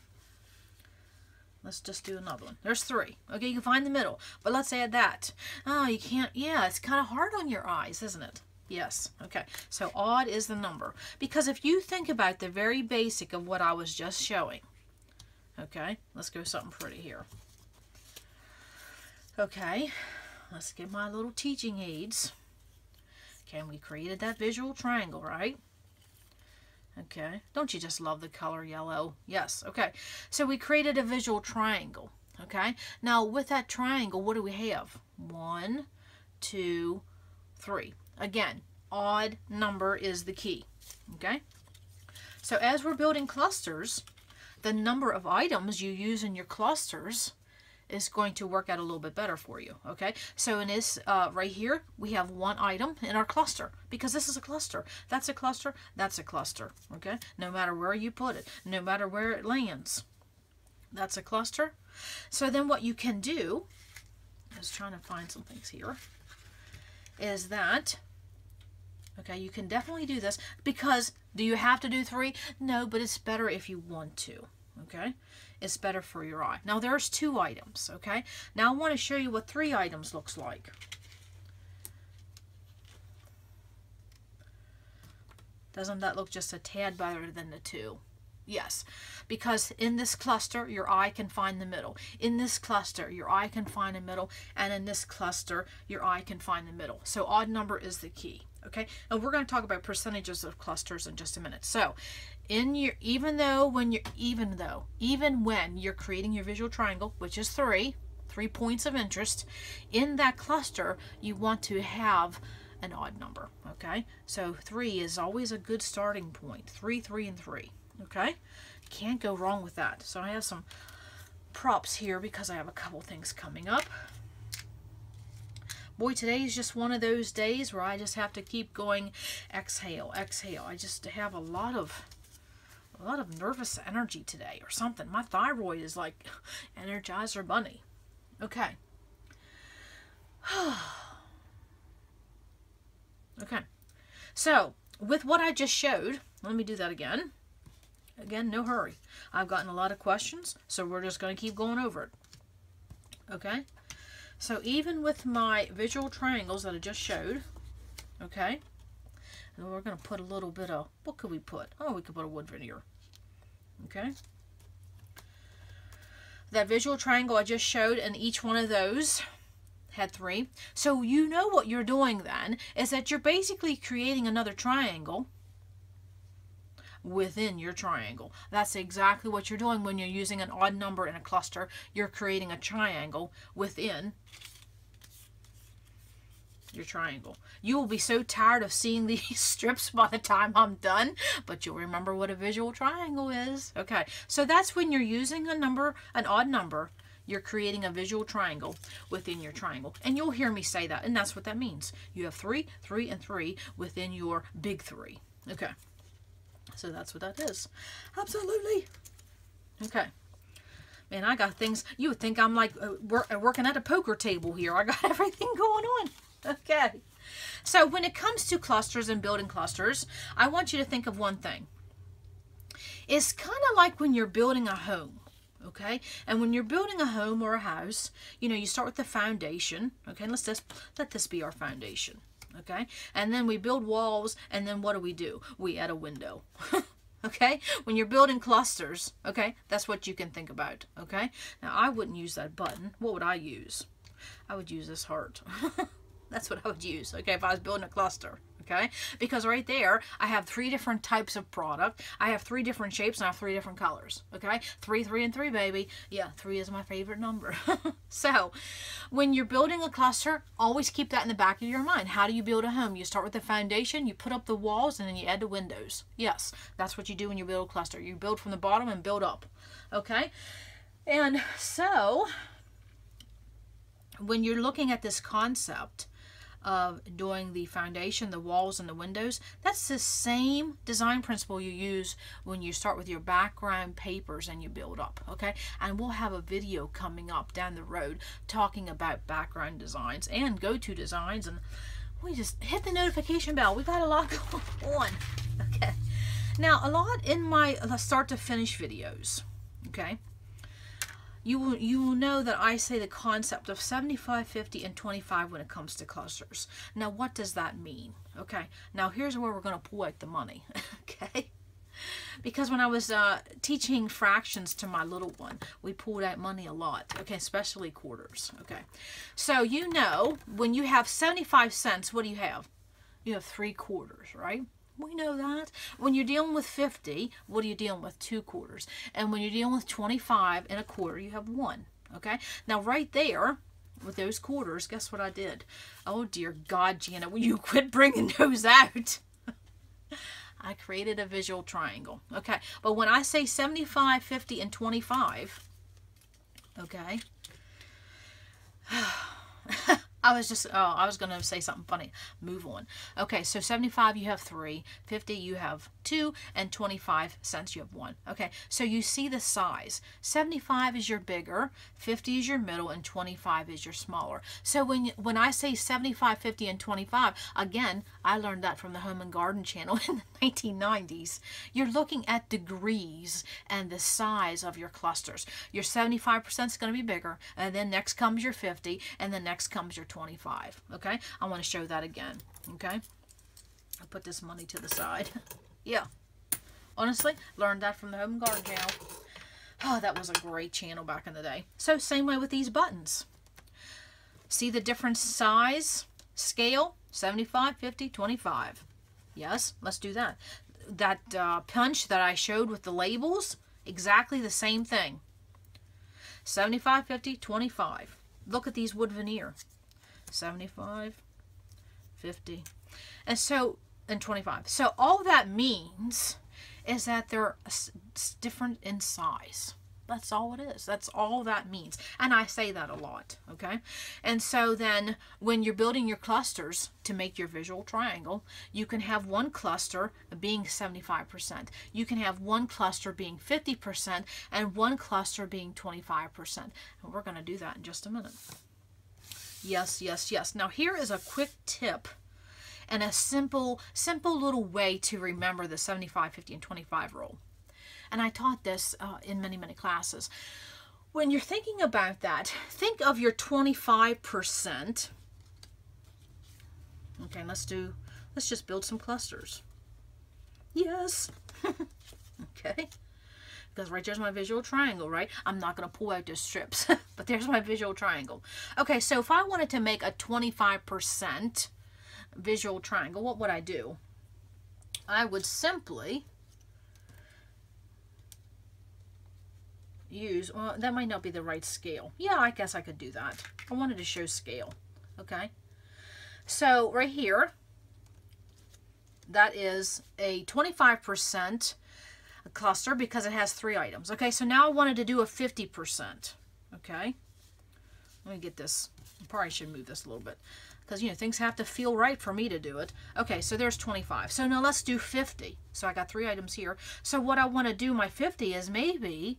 Let's just do another one. There's 3. Okay, you can find the middle. But let's add that. Oh, you can't. Yeah, it's kind of hard on your eyes, isn't it? Yes. Okay. So odd is the number. Because if you think about the very basic of what I was just showing. Okay. Let's go something pretty here. Okay. Let's get my little teaching aids. Okay, we created that visual triangle, right? Okay. Don't you just love the color yellow? Yes. Okay. So we created a visual triangle. Okay. Now with that triangle, what do we have? 1, 2, 3. Again, odd number is the key. Okay. So as we're building clusters, the number of items you use in your clusters is going to work out a little bit better for you. Okay. So in this right here, we have 1 item in our cluster because this is a cluster. That's a cluster. That's a cluster. Okay. No matter where you put it, no matter where it lands, that's a cluster. So then what you can do, I was trying to find some things here, is that, okay, you can definitely do this because do you have to do 3? No, but it's better if you want to. Okay, it's better for your eye. Now there's 2 items. Okay, now I want to show you what 3 items looks like. Doesn't that look just a tad better than the 2? Yes, because in this cluster, your eye can find the middle. In this cluster, your eye can find the middle. And in this cluster, your eye can find the middle. So odd number is the key. Okay, and we're going to talk about percentages of clusters in just a minute. So in your, even when you're creating your visual triangle, which is 3 points of interest, in that cluster, you want to have an odd number. Okay, so 3 is always a good starting point. 3, 3, and 3. Okay, can't go wrong with that. So I have some props here because I have a couple things coming up. Boy, today is just one of those days where I just have to keep going. Exhale, exhale. I just have a lot of nervous energy today or something. My thyroid is like Energizer Bunny. Okay. Okay. So with what I just showed, let me do that again. Again, no hurry. I've gotten a lot of questions, so we're just going to keep going over it. Okay? So even with my visual triangles that I just showed, okay, and we're going to put a little bit of, what could we put? Oh, we could put a wood veneer. Okay? That visual triangle I just showed, and each one of those had 3. So you know what you're doing then, is that you're basically creating another triangle. within your triangle. That's exactly what you're doing when you're using an odd number in a cluster. You're creating a triangle within your triangle. You will be so tired of seeing these strips by the time I'm done, but you'll remember what a visual triangle is. Okay, so that's when you're using a number, an odd number, you're creating a visual triangle within your triangle. And you'll hear me say that, and that's what that means. You have 3, 3, and 3 within your big 3. Okay, so that's what that is. Absolutely. Okay. Man, I got things, you would think I'm like working at a poker table here. I got everything going on. Okay, so when it comes to clusters and building clusters, I want you to think of one thing. It's kind of like when you're building a home, okay? And when you're building a home or a house, you know, you start with the foundation, okay? Let this be our foundation, okay? And then we build walls, and then what do? We add a window. Okay, when you're building clusters, okay, that's what you can think about, okay? Now, I wouldn't use that button. What would I use? I would use this heart. That's what I would use, okay, if I was building a cluster, okay? Because right there, I have 3 different types of product. I have 3 different shapes, and I have 3 different colors, okay? 3, 3, and 3, baby. Yeah, 3 is my favorite number. So, when you're building a cluster, always keep that in the back of your mind. How do you build a home? You start with the foundation, you put up the walls, and then you add the windows. Yes, that's what you do when you build a cluster. You build from the bottom and build up, okay? And so, when you're looking at this concept of doing the foundation, the walls, and the windows, that's the same design principle you use when you start with your background papers and you build up, okay? And we'll have a video coming up down the road talking about background designs and go-to designs, and we just hit the notification bell. We got a lot going on, okay? Now, a lot in my start to finish videos, okay? You will know that I say the concept of 75, 50, and 25 when it comes to clusters. Now, what does that mean? Okay, now here's where we're going to pull out the money, okay? Because when I was teaching fractions to my little one, we pulled out money a lot, okay, especially quarters, okay? So, you know, when you have 75 cents, what do you have? You have 3 quarters, right? We know that. When you're dealing with 50, what are you dealing with? 2 quarters. And when you're dealing with 25 and a quarter, you have 1. Okay? Now, right there, with those quarters, guess what I did? Oh, dear God, Janet, will you quit bringing those out? I created a visual triangle. Okay? But when I say 75, 50, and 25, okay? I was going to say something funny. Move on. Okay, so 75 you have 3, 50 you have 2, and 25 cents you have 1. Okay, so you see the size. 75 is your bigger, 50 is your middle, and 25 is your smaller. So when I say 75, 50, and 25, again, I learned that from the Home and Garden channel in the 1990s. You're looking at degrees and the size of your clusters. Your 75% is going to be bigger, and then next comes your 50, and then next comes your 25. Okay, I want to show that again. Okay, I'll put this money to the side. Yeah, honestly, learned that from the Home and Garden channel. Oh, that was a great channel back in the day. So same way with these buttons. See the different size, scale, 75, 50, 25. Yes, let's do that. That punch that I showed with the labels, exactly the same thing. 75, 50, 25. Look at these wood veneer. 75, 50, and 25. So all that means is that they're different in size. That's all it is. That's all that means. And I say that a lot, okay? And so then when you're building your clusters to make your visual triangle, you can have one cluster being 75%. You can have one cluster being 50% and one cluster being 25%. And we're going to do that in just a minute. Yes, yes, yes. Now here is a quick tip and a simple little way to remember the 75, 50, and 25 rule. And I taught this in many, many classes. When you're thinking about that, think of your 25%. Okay, let's just build some clusters. Yes. Okay. Because right there's my visual triangle, right? I'm not going to pull out those strips, but there's my visual triangle. Okay, so if I wanted to make a 25% visual triangle, what would I do? I would simply use, well, that might not be the right scale. Yeah, I guess I could do that. I wanted to show scale. Okay. So right here, that is a 25% cluster because it has 3 items. Okay, so now I wanted to do a 50%. Okay. Let me get this. I probably should move this a little bit because, you know, things have to feel right for me to do it. Okay, so there's 25. So now let's do 50. So I got 3 items here. So what I want to do, my 50, is maybe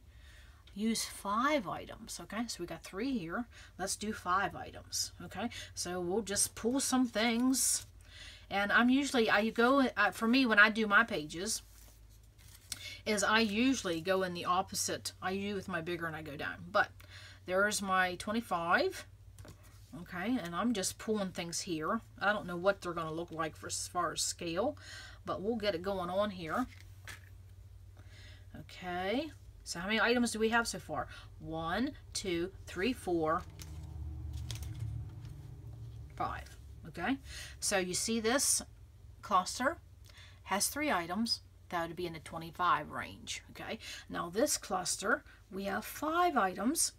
use 5 items. Okay, so we got 3 here. Let's do 5 items. Okay, so we'll just pull some things. And I'm usually, for me, when I do my pages, is I usually go in the opposite. I do with my bigger and I go down. But there's my 25. Okay, and I'm just pulling things here. I don't know what they're going to look like for as far as scale, but we'll get it going on here. Okay, so how many items do we have so far? 1, 2, 3, 4, 5. Okay, so you see this cluster has 3 items. That would be in the 25 range. Okay, now this cluster, we have 5 items.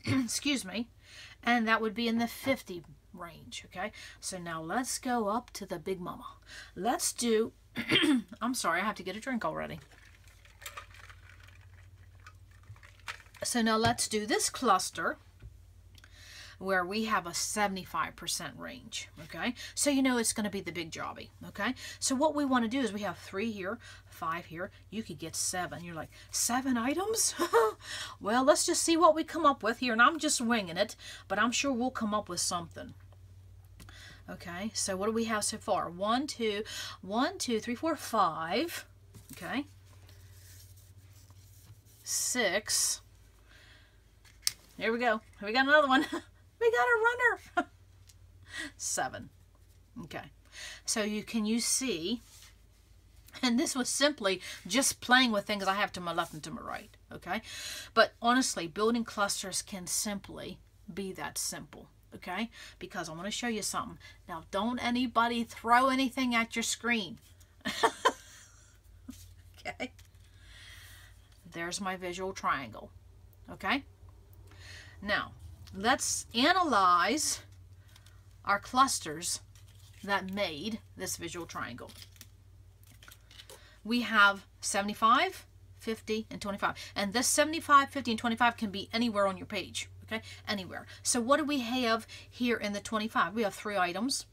Excuse me, and that would be in the 50 range. Okay, so now let's go up to the big mama. Let's do I'm sorry, I have to get a drink already. So now let's do this cluster where we have a 75% range. Okay, so you know it's going to be the big jobby. Okay, so what we want to do is we have 3 here, 5 here. You could get 7. You're like, 7 items? Well, let's just see what we come up with here, and I'm just winging it, but I'm sure we'll come up with something. Okay, so what do we have so far? 1, 2, 3, 4, 5. Okay, 6. Here we go. We got another one. We got a runner. 7. Okay, so you see, and this was simply just playing with things I have to my left and to my right. Okay, but honestly, building clusters can simply be that simple. Okay, because I want to show you something. Now, don't anybody throw anything at your screen. Okay, there's my visual triangle. Okay, now let's analyze our clusters that made this visual triangle. We have 75, 50, and 25. And this 75, 50, and 25 can be anywhere on your page. Okay, anywhere. So what do we have here in the 25? We have 3 items.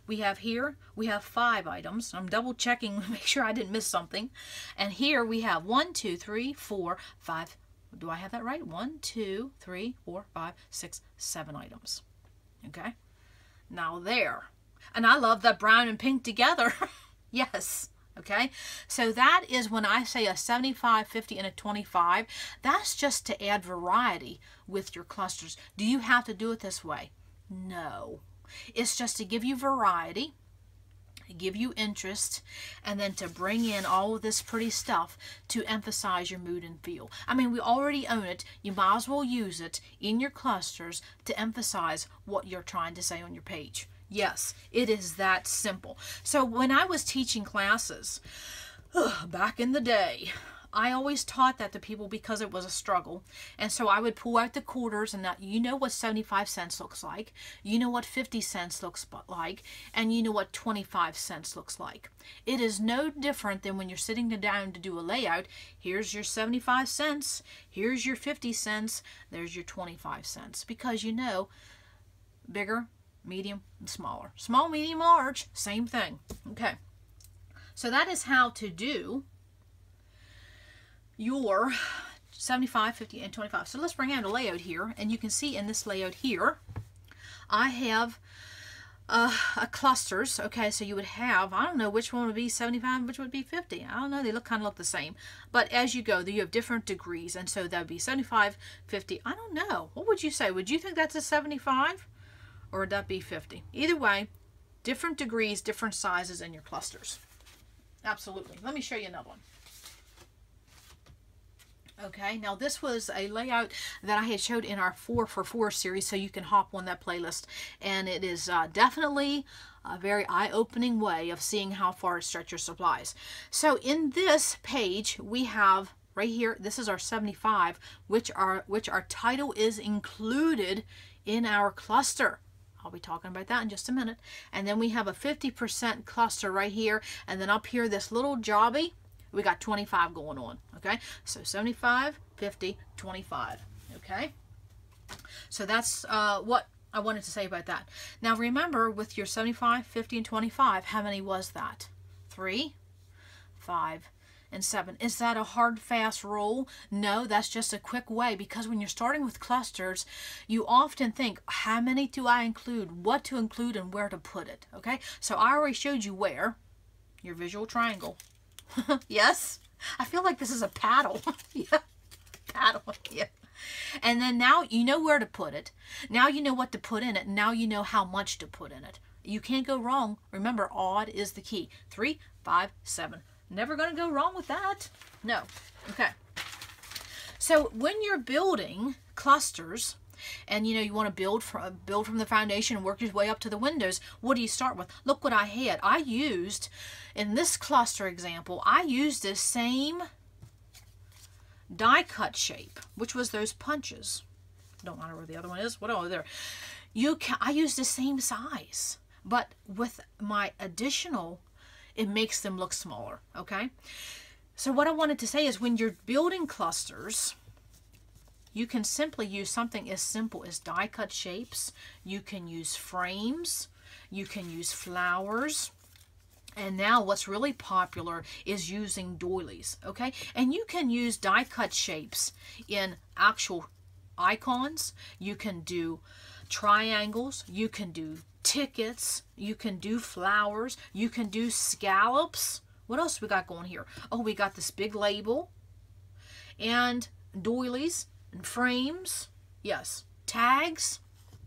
We have here, we have 5 items. I'm double checking to make sure I didn't miss something. And here we have 1, 2, 3, 4, 5. Do I have that right? 1, 2, 3, 4, 5, 6, 7 items. Okay. Now there. And I love that brown and pink together. Yes. Okay. So that is when I say a 75, 50, and a 25. That's just to add variety with your clusters. Do you have to do it this way? No. It's just to give you variety, give you interest, and then to bring in all of this pretty stuff to emphasize your mood and feel. I mean, we already own it. You might as well use it in your clusters to emphasize what you're trying to say on your page. Yes, it is that simple. So when I was teaching classes back in the day, I always taught that to people because it was a struggle. And so I would pull out the quarters, and now you know what 75 cents looks like. You know what 50 cents looks like. And you know what 25 cents looks like. It is no different than when you're sitting down to do a layout. Here's your 75 cents. Here's your 50 cents. There's your 25 cents. Because you know, bigger, medium, and smaller. Small, medium, large, same thing. Okay. So that is how to do your 75, 50, and 25. So let's bring out a layout here, and you can see in this layout here, I have clusters. Okay, so you would have, I don't know which one would be 75 and which would be 50. I don't know, they kind of look the same. But as you go, you have different degrees, and so that would be 75, 50. I don't know. What would you say? Would you think that's a 75? Or would that be 50? Either way, different degrees, different sizes in your clusters. Absolutely. Let me show you another one. Okay, now this was a layout that I had showed in our 4 for 4 series, so you can hop on that playlist. And it is definitely a very eye-opening way of seeing how far to stretch your supplies. So in this page, we have right here, this is our 75, which our title is included in our cluster. I'll be talking about that in just a minute. And then we have a 50% cluster right here, and then up here, this little jobby, we got 25 going on, okay? So 75, 50, 25, okay? So that's what I wanted to say about that. Now remember, with your 75, 50, and 25, how many was that? 3, 5, and 7. Is that a hard, fast rule? No, that's just a quick way, because when you're starting with clusters, you often think, how many do I include, what to include, and where to put it, okay? So I already showed you where. Your visual triangle. Yes? I feel like this is a paddle. Yeah, paddle, yeah. And then now you know where to put it. Now you know what to put in it. Now you know how much to put in it. You can't go wrong. Remember, odd is the key. 3, 5, 7. Never going to go wrong with that. No. Okay. So when you're building clusters, and you know you want to build from the foundation and work your way up to the windows, what do you start with? Look what I had. I used, in this cluster example, I used the same die cut shape, which was those punches. Don't matter where the other one is. What are there? I used the same size, but with my additional, it makes them look smaller, okay? So what I wanted to say is, when you're building clusters, you can simply use something as simple as die cut shapes. You can use frames. You can use flowers. And now what's really popular is using doilies, okay? And you can use die cut shapes in actual icons. You can do triangles. You can do tickets. You can do flowers. You can do scallops. What else we got going here? Oh, we got this big label and doilies and frames. Yes, tags,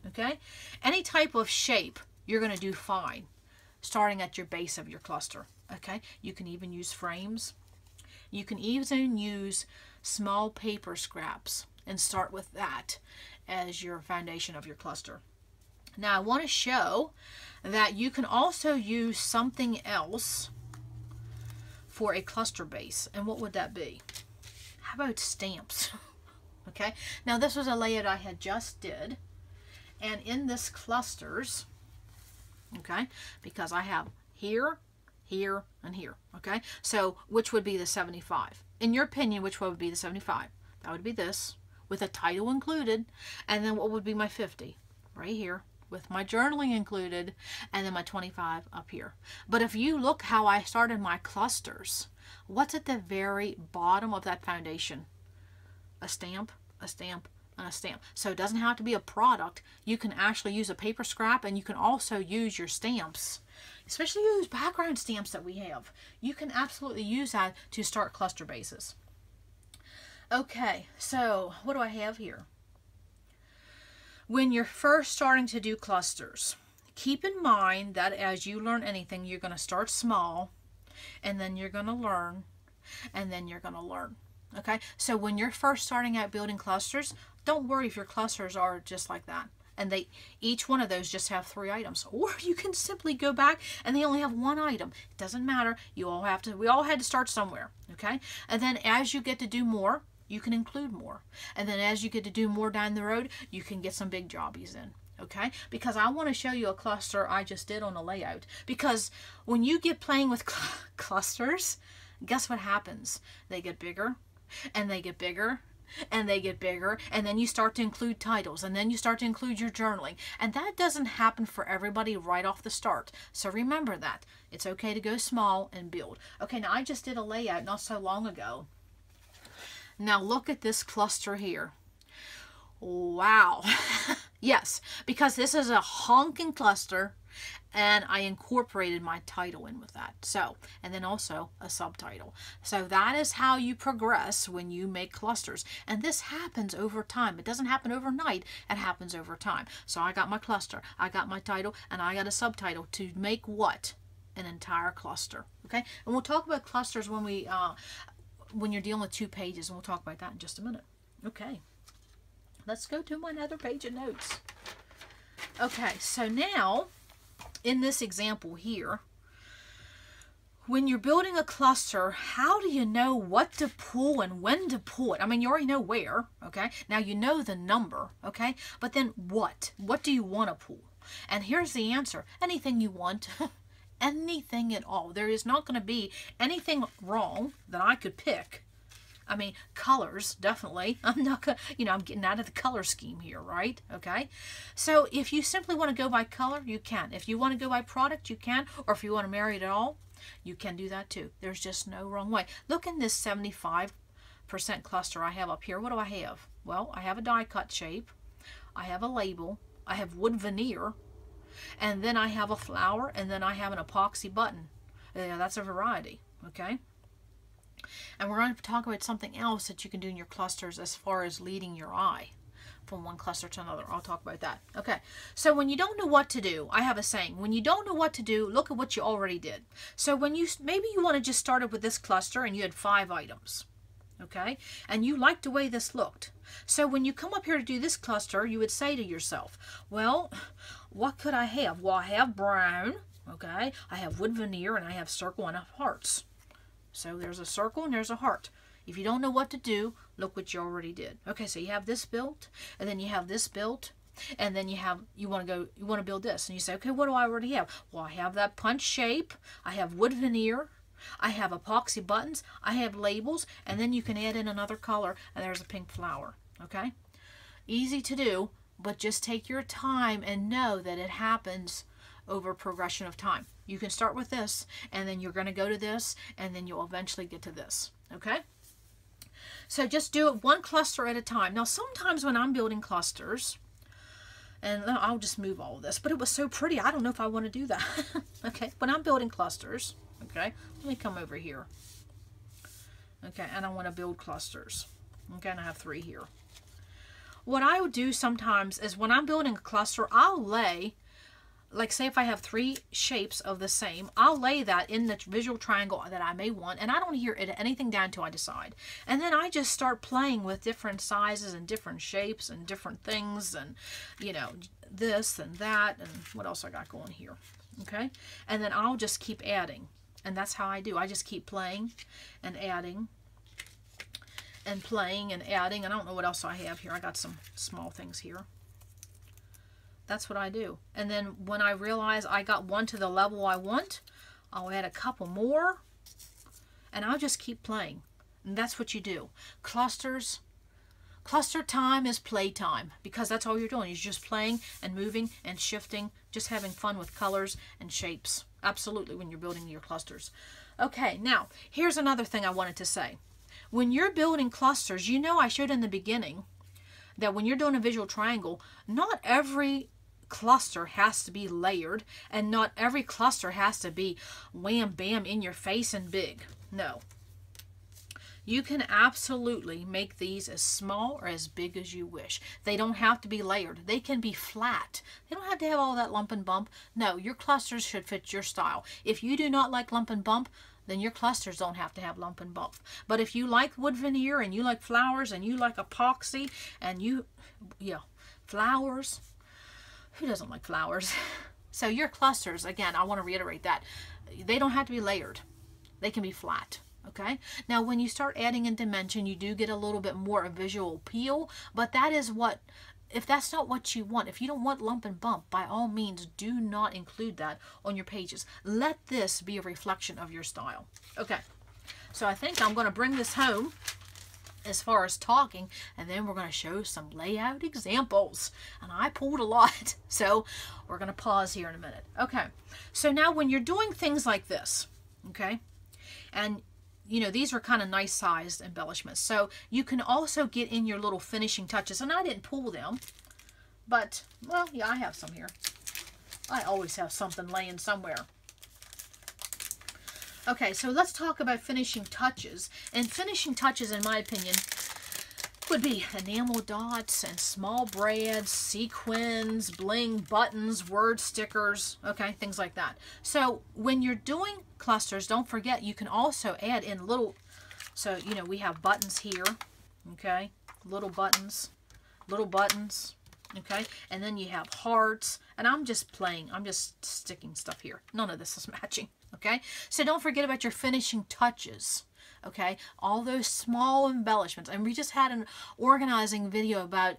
okay? Any type of shape, you're going to do fine, starting at your base of your cluster, okay? You can even use frames. You can even use small paper scraps and start with that as your foundation of your cluster. Now I want to show that you can also use something else for a cluster base. And what would that be? How about stamps? Okay, now this was a layout I had just did, and in this clusters, okay, because I have here, here, and here, okay, so which would be the 75? In your opinion, which one would be the 75? That would be this, with a title included, and then what would be my 50? Right here, with my journaling included, and then my 25 up here. But if you look how I started my clusters, what's at the very bottom of that foundation? A stamp, a stamp, and a stamp. So it doesn't have to be a product. You can actually use a paper scrap, and you can also use your stamps, especially those background stamps that we have. You can absolutely use that to start cluster bases. Okay, so what do I have here? When you're first starting to do clusters, keep in mind that as you learn anything, you're going to start small, and then you're going to learn, and then you're going to learn. Okay, so when you're first starting out building clusters, don't worry if your clusters are just like that, and each one of those just have 3 items, or you can simply go back and they only have 1 item. It doesn't matter. We all had to start somewhere. Okay, and then as you get to do more, you can include more, and then as you get to do more down the road, you can get some big jobbies in. Okay, because I want to show you a cluster I just did on a layout, because when you get playing with clusters, guess what happens? They get bigger, and they get bigger, and they get bigger, and then you start to include titles, and then you start to include your journaling, and that doesn't happen for everybody right off the start. So remember that it's okay to go small and build. Okay, now I just did a layout not so long ago. Now look at this cluster here. Wow. Yes, because this is a honking cluster, and I incorporated my title in with that. So, and then also a subtitle. So that is how you progress when you make clusters. And this happens over time. It doesn't happen overnight. It happens over time. So I got my cluster, I got my title, and I got a subtitle to make what? An entire cluster. Okay? And we'll talk about clusters when when you're dealing with 2 pages, and we'll talk about that in just a minute. Okay. Let's go to my other page of notes. Okay, so now in this example here, when you're building a cluster, how do you know what to pull and when to pull it? I mean, you already know where, okay? Now you know the number, okay? But then what? What do you want to pull? And here's the answer. Anything you want. Anything at all. There is not going to be anything wrong that I could pick. I mean, colors, definitely. I'm not going to, I'm getting out of the color scheme here, right? Okay. So if you simply want to go by color, you can. If you want to go by product, you can. Or if you want to marry it all, you can do that too. There's just no wrong way. Look in this 75% cluster I have up here. What do I have? Well, I have a die cut shape. I have a label. I have wood veneer. And then I have a flower. And then I have an epoxy button. That's a variety. Okay. And we're going to talk about something else that you can do in your clusters as far as leading your eye from one cluster to another. I'll talk about that. Okay, so when you don't know what to do, I have a saying, when you don't know what to do, look at what you already did. So when maybe you want to just start with this cluster and you had 5 items, okay, and you liked the way this looked. So when you come up here to do this cluster, you would say to yourself, well, what could I have? Well, I have brown, okay, I have wood veneer, and I have circle and I have hearts. So there's a circle and there's a heart. If you don't know what to do, look what you already did. Okay, so you have this built, and then you have this built, and then you want to build this, and you say, okay, what do I already have? Well, I have that punch shape, I have wood veneer, I have epoxy buttons, I have labels, and then you can add in another color, and there's a pink flower. Okay, easy to do, but just take your time and know that it happens over progression of time. You can start with this, and then you're going to go to this, and then you'll eventually get to this. Okay? So just do it one cluster at a time. Now, sometimes when I'm building clusters, and I'll just move all of this, but it was so pretty, I don't know if I want to do that. Okay? When I'm building clusters, okay, let me come over here. Okay, and I want to build clusters. Okay, and I have 3 here. What I would do sometimes is when I'm building a cluster, I'll lay, like say if I have 3 shapes of the same, I'll lay that in the visual triangle that I may want, and I don't hear anything down until I decide. And then I just start playing with different sizes and different shapes and different things, and this and that, and what else I got going here. Okay, and then I'll just keep adding, and that's how I do. I just keep playing and adding and playing and adding, and I don't know what else I have here. I got some small things here. That's what I do. And then when I realize I got one to the level I want, I'll add a couple more, and I'll just keep playing. And that's what you do. Clusters, cluster time is play time, because that's all you're doing. You're just playing and moving and shifting, just having fun with colors and shapes. Absolutely, when you're building your clusters. Okay, now, here's another thing I wanted to say. When you're building clusters, I showed in the beginning that when you're doing a visual triangle, not every cluster has to be layered, and not every cluster has to be wham bam in your face and big. No. You can absolutely make these as small or as big as you wish. They don't have to be layered. They can be flat. They don't have to have all that lump and bump. No, your clusters should fit your style. If you do not like lump and bump, then your clusters don't have to have lump and bump. But if you like wood veneer and you like flowers and you like epoxy and flowers, who doesn't like flowers? So your clusters, again, I want to reiterate that, they don't have to be layered. They can be flat. Okay? Now, when you start adding in dimension, you do get a little bit more of visual appeal, but that is what, if that's not what you want, if you don't want lump and bump, by all means, do not include that on your pages. Let this be a reflection of your style. Okay, so I think I'm going to bring this home as far as talking, and then we're going to show some layout examples. And I pulled a lot, so we're going to pause here in a minute. Okay, so now when you're doing things like this, okay, and these are kind of nice sized embellishments, so you can also get in your little finishing touches. And I didn't pull them, but, well, yeah, I have some here. I always have something laying somewhere. Okay, so let's talk about finishing touches. And finishing touches, in my opinion, would be enamel dots and small brads, sequins, bling, buttons, word stickers, okay, things like that. So when you're doing clusters, don't forget you can also add in little, so we have buttons here, okay, little buttons, okay, and then you have hearts, and I'm just playing, I'm just sticking stuff here. None of this is matching. Okay, so don't forget about your finishing touches. Okay, all those small embellishments. And we just had an organizing video about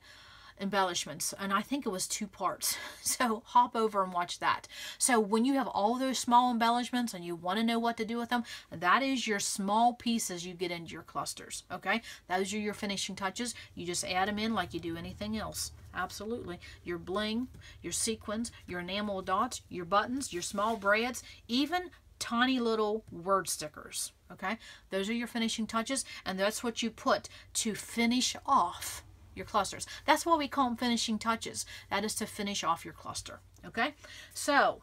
embellishments, and I think it was 2 parts. So hop over and watch that. So when you have all those small embellishments and you want to know what to do with them, that is your small pieces you get into your clusters. Okay, those are your finishing touches. You just add them in like you do anything else. Absolutely. Your bling, your sequins, your enamel dots, your buttons, your small brads, even tiny little word stickers. Okay, those are your finishing touches, and that's what you put to finish off your clusters. That's why we call them finishing touches. That is to finish off your cluster. Okay, so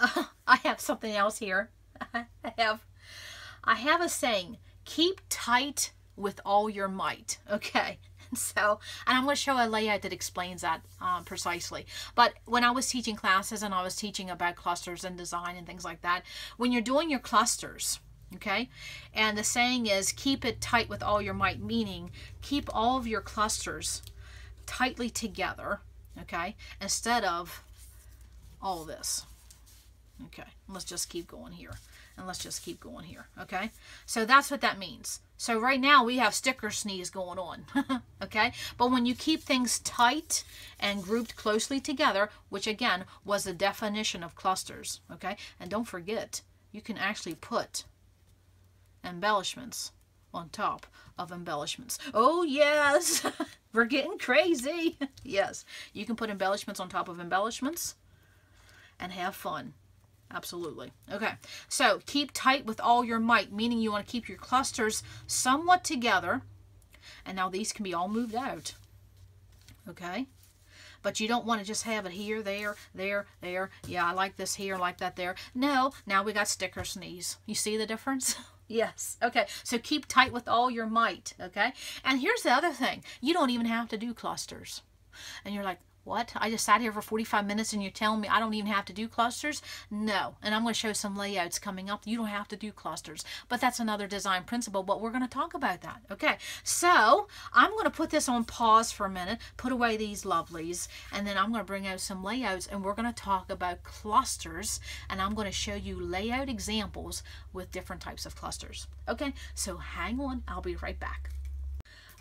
I have something else here. I have a saying: keep tight with all your might. Okay, so, and I'm going to show a layout that explains that precisely. But when I was teaching classes and I was teaching about clusters and design and things like that, when you're doing your clusters, okay, and the saying is keep it tight with all your might, meaning keep all of your clusters tightly together, okay, instead of all this. Okay, let's just keep going here, and let's just keep going here. Okay, so that's what that means. So right now we have sticker sneeze going on. Okay, but when you keep things tight and grouped closely together, which again was the definition of clusters, okay, and don't forget, you can actually put embellishments on top of embellishments. Oh yes, we're getting crazy. Yes, you can put embellishments on top of embellishments and have fun. Absolutely. Okay, so keep tight with all your might, meaning you want to keep your clusters somewhat together. And now these can be all moved out. Okay, but you don't want to just have it here, there, there, there. Yeah, I like this here, I like that there. No, now we got sticker sneeze. You see the difference? Yes. Okay, so keep tight with all your might. Okay, and here's the other thing. You don't even have to do clusters. And you're like, what? I just sat here for 45 minutes and you're telling me I don't even have to do clusters? No. And I'm going to show some layouts coming up. You don't have to do clusters. But that's another design principle, but we're going to talk about that. Okay. So I'm going to put this on pause for a minute, put away these lovelies, and then I'm going to bring out some layouts and we're going to talk about clusters, and I'm going to show you layout examples with different types of clusters. Okay. So hang on. I'll be right back.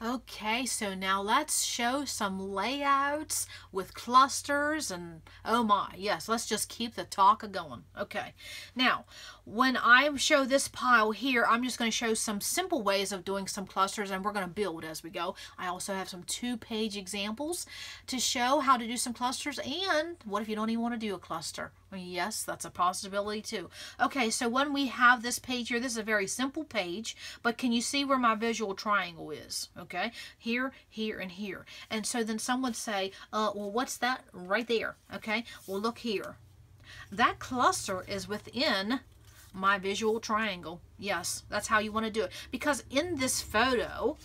Okay, so now let's show some layouts with clusters, and oh my, yes, let's just keep the talk going. Okay, now when I show this pile here, I'm just going to show some simple ways of doing some clusters, and we're going to build as we go. I also have some 2-page examples to show how to do some clusters, and what if you don't even want to do a cluster? Well, yes, that's a possibility too. Okay, so when we have this page here, this is a very simple page, but can you see where my visual triangle is? Okay, here, here, and here. And so then some would say, well, what's that right there? Okay, well, look here. That cluster is within my visual triangle. Yes, that's how you want to do it. Because in this photo,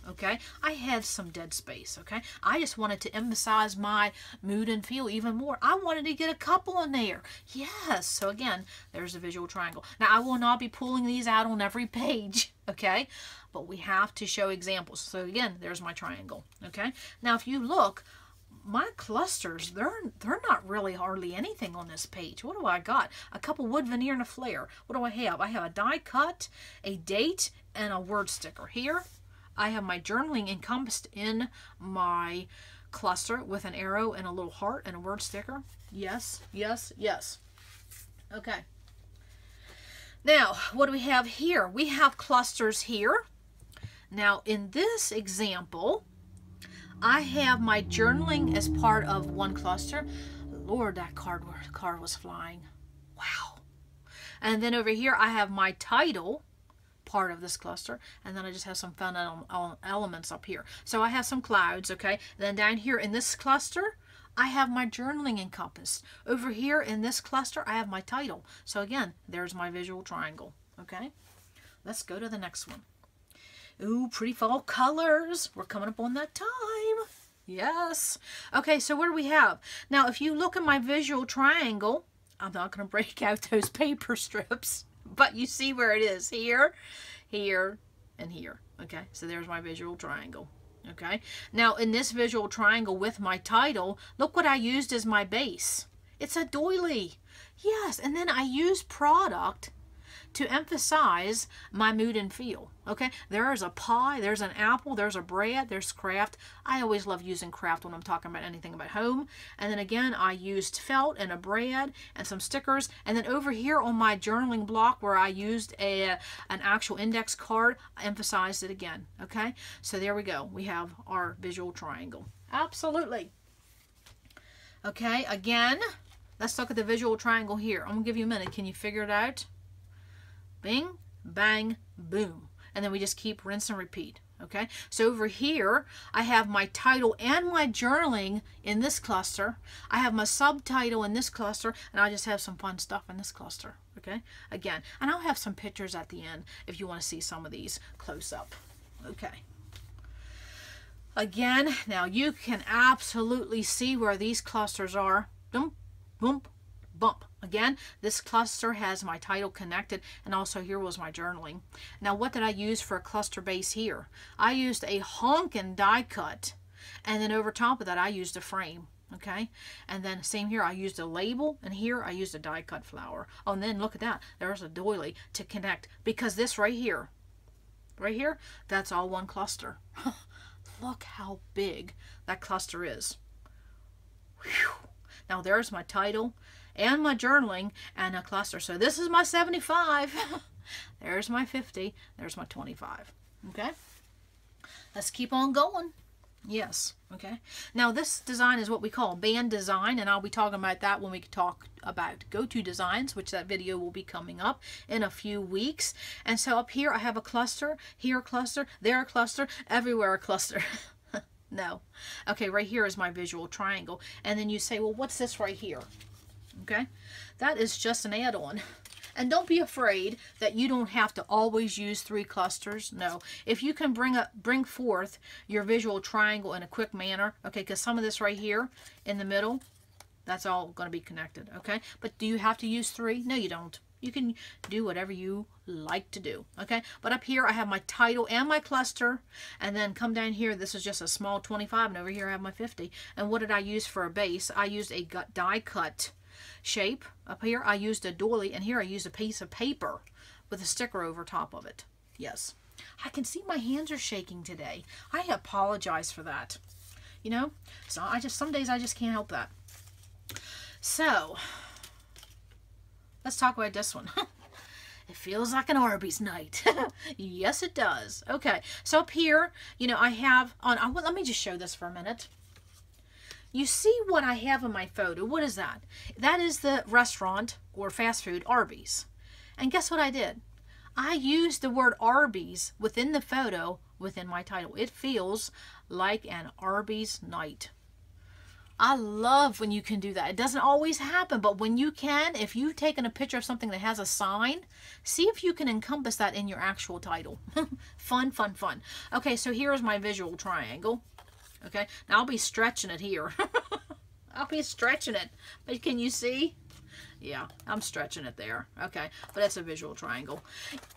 okay, I had some dead space, okay? I just wanted to emphasize my mood and feel even more. I wanted to get a couple in there. Yes, so again, there's a visual triangle. Now, I will not be pulling these out on every page, okay? But we have to show examples. So again, there's my triangle, okay? Now, if you look, my clusters, they're not really hardly anything on this page. What do I got? A couple wood veneer and a flare. What do I have? I have a die cut, a date, and a word sticker. Here, I have my journaling encompassed in my cluster with an arrow and a little heart and a word sticker. Yes, yes, yes. Okay. Now, what do we have here? We have clusters here. Now, in this example, I have my journaling as part of one cluster. Lord, that card was flying. Wow. And then over here, I have my title part of this cluster, and then I just have some fun elements up here. So I have some clouds, okay? Then down here in this cluster, I have my journaling encompassed. Over here in this cluster, I have my title. So again, there's my visual triangle, okay? Let's go to the next one. Ooh, pretty fall colors. We're coming up on that time. Yes. Okay, so what do we have? Now, if you look at my visual triangle, I'm not going to break out those paper strips, but you see where it is. Here, here, and here. Okay, so there's my visual triangle. Okay, now in this visual triangle with my title, look what I used as my base. It's a doily. Yes, and then I use product to emphasize my mood and feel. Okay, there's a pie, there's an apple, there's a bread, there's craft. I always love using craft when I'm talking about anything about home. And then again, I used felt and a bread and some stickers. And then over here on my journaling block where I used an actual index card, I emphasized it again. Okay, so there we go. We have our visual triangle. Absolutely. Okay, again, let's look at the visual triangle here. I'm gonna give you a minute. Can you figure it out? Bing, bang, boom. And then we just keep rinse and repeat. Okay, so over here, I have my title and my journaling in this cluster. I have my subtitle in this cluster, and I just have some fun stuff in this cluster. Okay, again, and I'll have some pictures at the end if you want to see some of these close up. Okay. Again, now you can absolutely see where these clusters are. Boom, boom, bump. Again, this cluster has my title connected, and also here was my journaling. Now, what did I use for a cluster base here? I used a honkin' die cut, and then over top of that, I used a frame. Okay, and then same here, I used a label, and here I used a die cut flower. Oh, and then look at that. There's a doily to connect, because this right here, that's all one cluster. Look how big that cluster is. Whew. Now, there's my title and my journaling and a cluster. So this is my 75. There's my 50. There's my 25. Okay. Let's keep on going. Yes. Okay. Now this design is what we call band design, and I'll be talking about that when we talk about go-to designs, which that video will be coming up in a few weeks. And so up here I have a cluster, here a cluster, there a cluster, everywhere a cluster. No. Okay, right here is my visual triangle. And then you say, well, what's this right here? Okay, that is just an add-on. And don't be afraid that you don't have to always use 3 clusters. No, if you can bring forth your visual triangle in a quick manner, okay, because some of this right here in the middle, that's all going to be connected, okay? But do you have to use 3? No, you don't. You can do whatever you like to do, okay? But up here, I have my title and my cluster, and then come down here, this is just a small 25, and over here I have my 50. And what did I use for a base? I used a die cut shape. Up here I used a doily, and here I used a piece of paper with a sticker over top of it. Yes, I can see my hands are shaking today. I apologize for that. You know, so some days I just can't help that. So let's talk about this one. It feels like an Arby's night. Yes, it does. Okay, so up here, you know, I have on, let me just show this for a minute. You see what I have in my photo. What is that? That is the restaurant or fast food, Arby's. And guess what I did? I used the word Arby's within the photo within my title. It feels like an Arby's night. I love when you can do that. It doesn't always happen, but when you can, if you've taken a picture of something that has a sign, see if you can encompass that in your actual title. Fun, fun, fun. Okay, so here's my visual triangle. Okay, now I'll be stretching it here. I'll be stretching it. But can you see? Yeah, I'm stretching it there. Okay, but that's a visual triangle.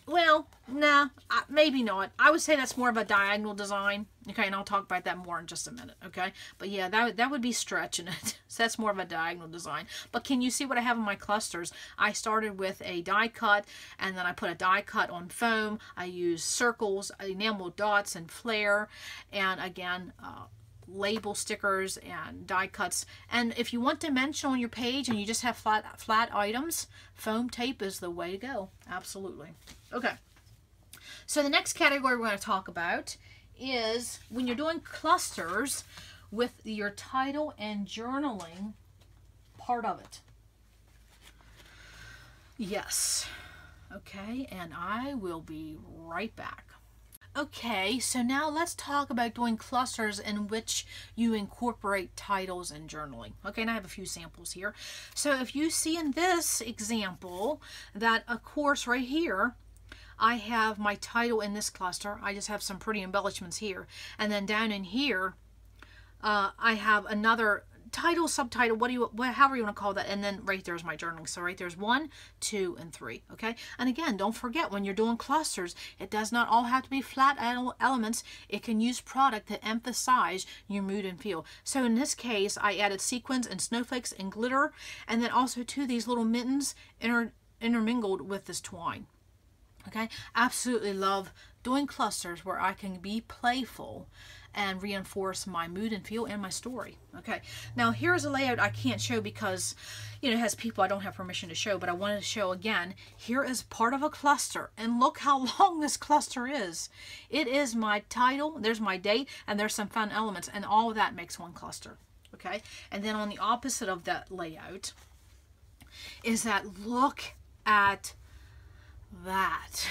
Well, nah, maybe not. I would say that's more of a diagonal design. Okay, and I'll talk about that more in just a minute. Okay, but yeah, that would be stretching it. So that's more of a diagonal design. But can you see what I have in my clusters? I started with a die cut, and then I put a die cut on foam. I used circles, enamel dots, and flare, and again, label stickers and die cuts. And if you want dimension on your page and you just have flat items, foam tape is the way to go. Absolutely. Okay, so the next category we're going to talk about is when you're doing clusters with your title and journaling part of it. Yes. Okay, and I will be right back. Okay, so now let's talk about doing clusters in which you incorporate titles and journaling. Okay, and I have a few samples here. So if you see in this example that, of course, right here, I have my title in this cluster. I just have some pretty embellishments here. And then down in here, I have another title, subtitle, however you want to call that, and then right there's my journaling. So right there's 1, 2, and 3. Okay, and again, don't forget when you're doing clusters, it does not all have to be flat elements. It can use product to emphasize your mood and feel. So in this case, I added sequins and snowflakes and glitter, and then also too these little mittens intermingled with this twine. Okay, absolutely love doing clusters where I can be playful and reinforce my mood and feel and my story. Okay, now here's a layout I can't show because, you know, it has people I don't have permission to show, but I wanted to show again. Here is part of a cluster, and look how long this cluster is. It is my title, there's my date, and there's some fun elements, and all of that makes one cluster. Okay, and then on the opposite of that layout is that, look at that.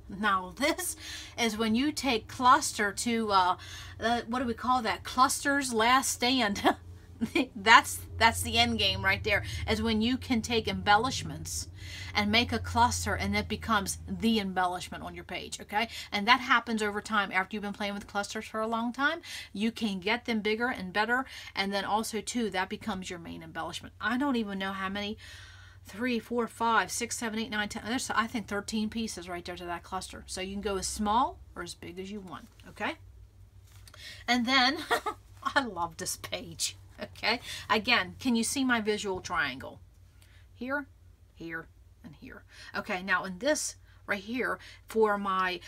Now this is when you take cluster to what do we call that? Cluster's last stand. that's the end game right there, is when you can take embellishments and make a cluster, and it becomes the embellishment on your page. Okay, and that happens over time. After you've been playing with clusters for a long time, you can get them bigger and better, and then also too that becomes your main embellishment. I don't even know how many, 3, 4, 5, 6, 7, 8, 9, 10. There's, I think, 13 pieces right there to that cluster. So you can go as small or as big as you want. Okay. And then I love this page. Okay. Again, can you see my visual triangle? Here, here, and here. Okay. Now in this right here for my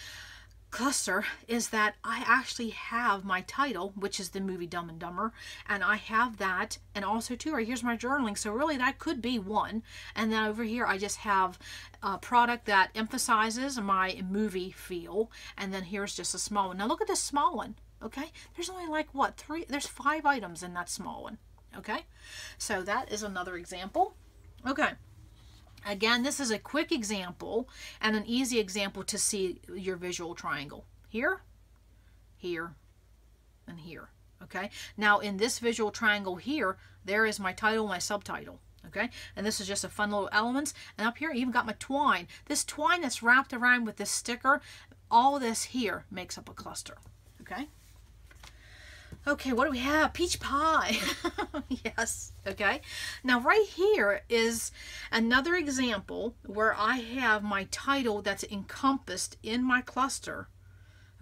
cluster is that I actually have my title, which is the movie Dumb and Dumber, and I have that, and also too right here's my journaling, so really that could be one, and then over here I just have a product that emphasizes my movie feel, and then here's just a small one. Now look at this small one. Okay, there's only like what, 3, there's 5 items in that small one. Okay, so that is another example. Okay, again, this is a quick example and an easy example to see your visual triangle. Here, here, and here. Okay, now in this visual triangle here, there is my title, my subtitle. Okay, and this is just a fun little elements. And up here, I even got my twine. This twine that's wrapped around with this sticker, all this here makes up a cluster. Okay. Okay, what do we have? Peach pie. Yes. Okay. Now right here is another example where I have my title that's encompassed in my cluster.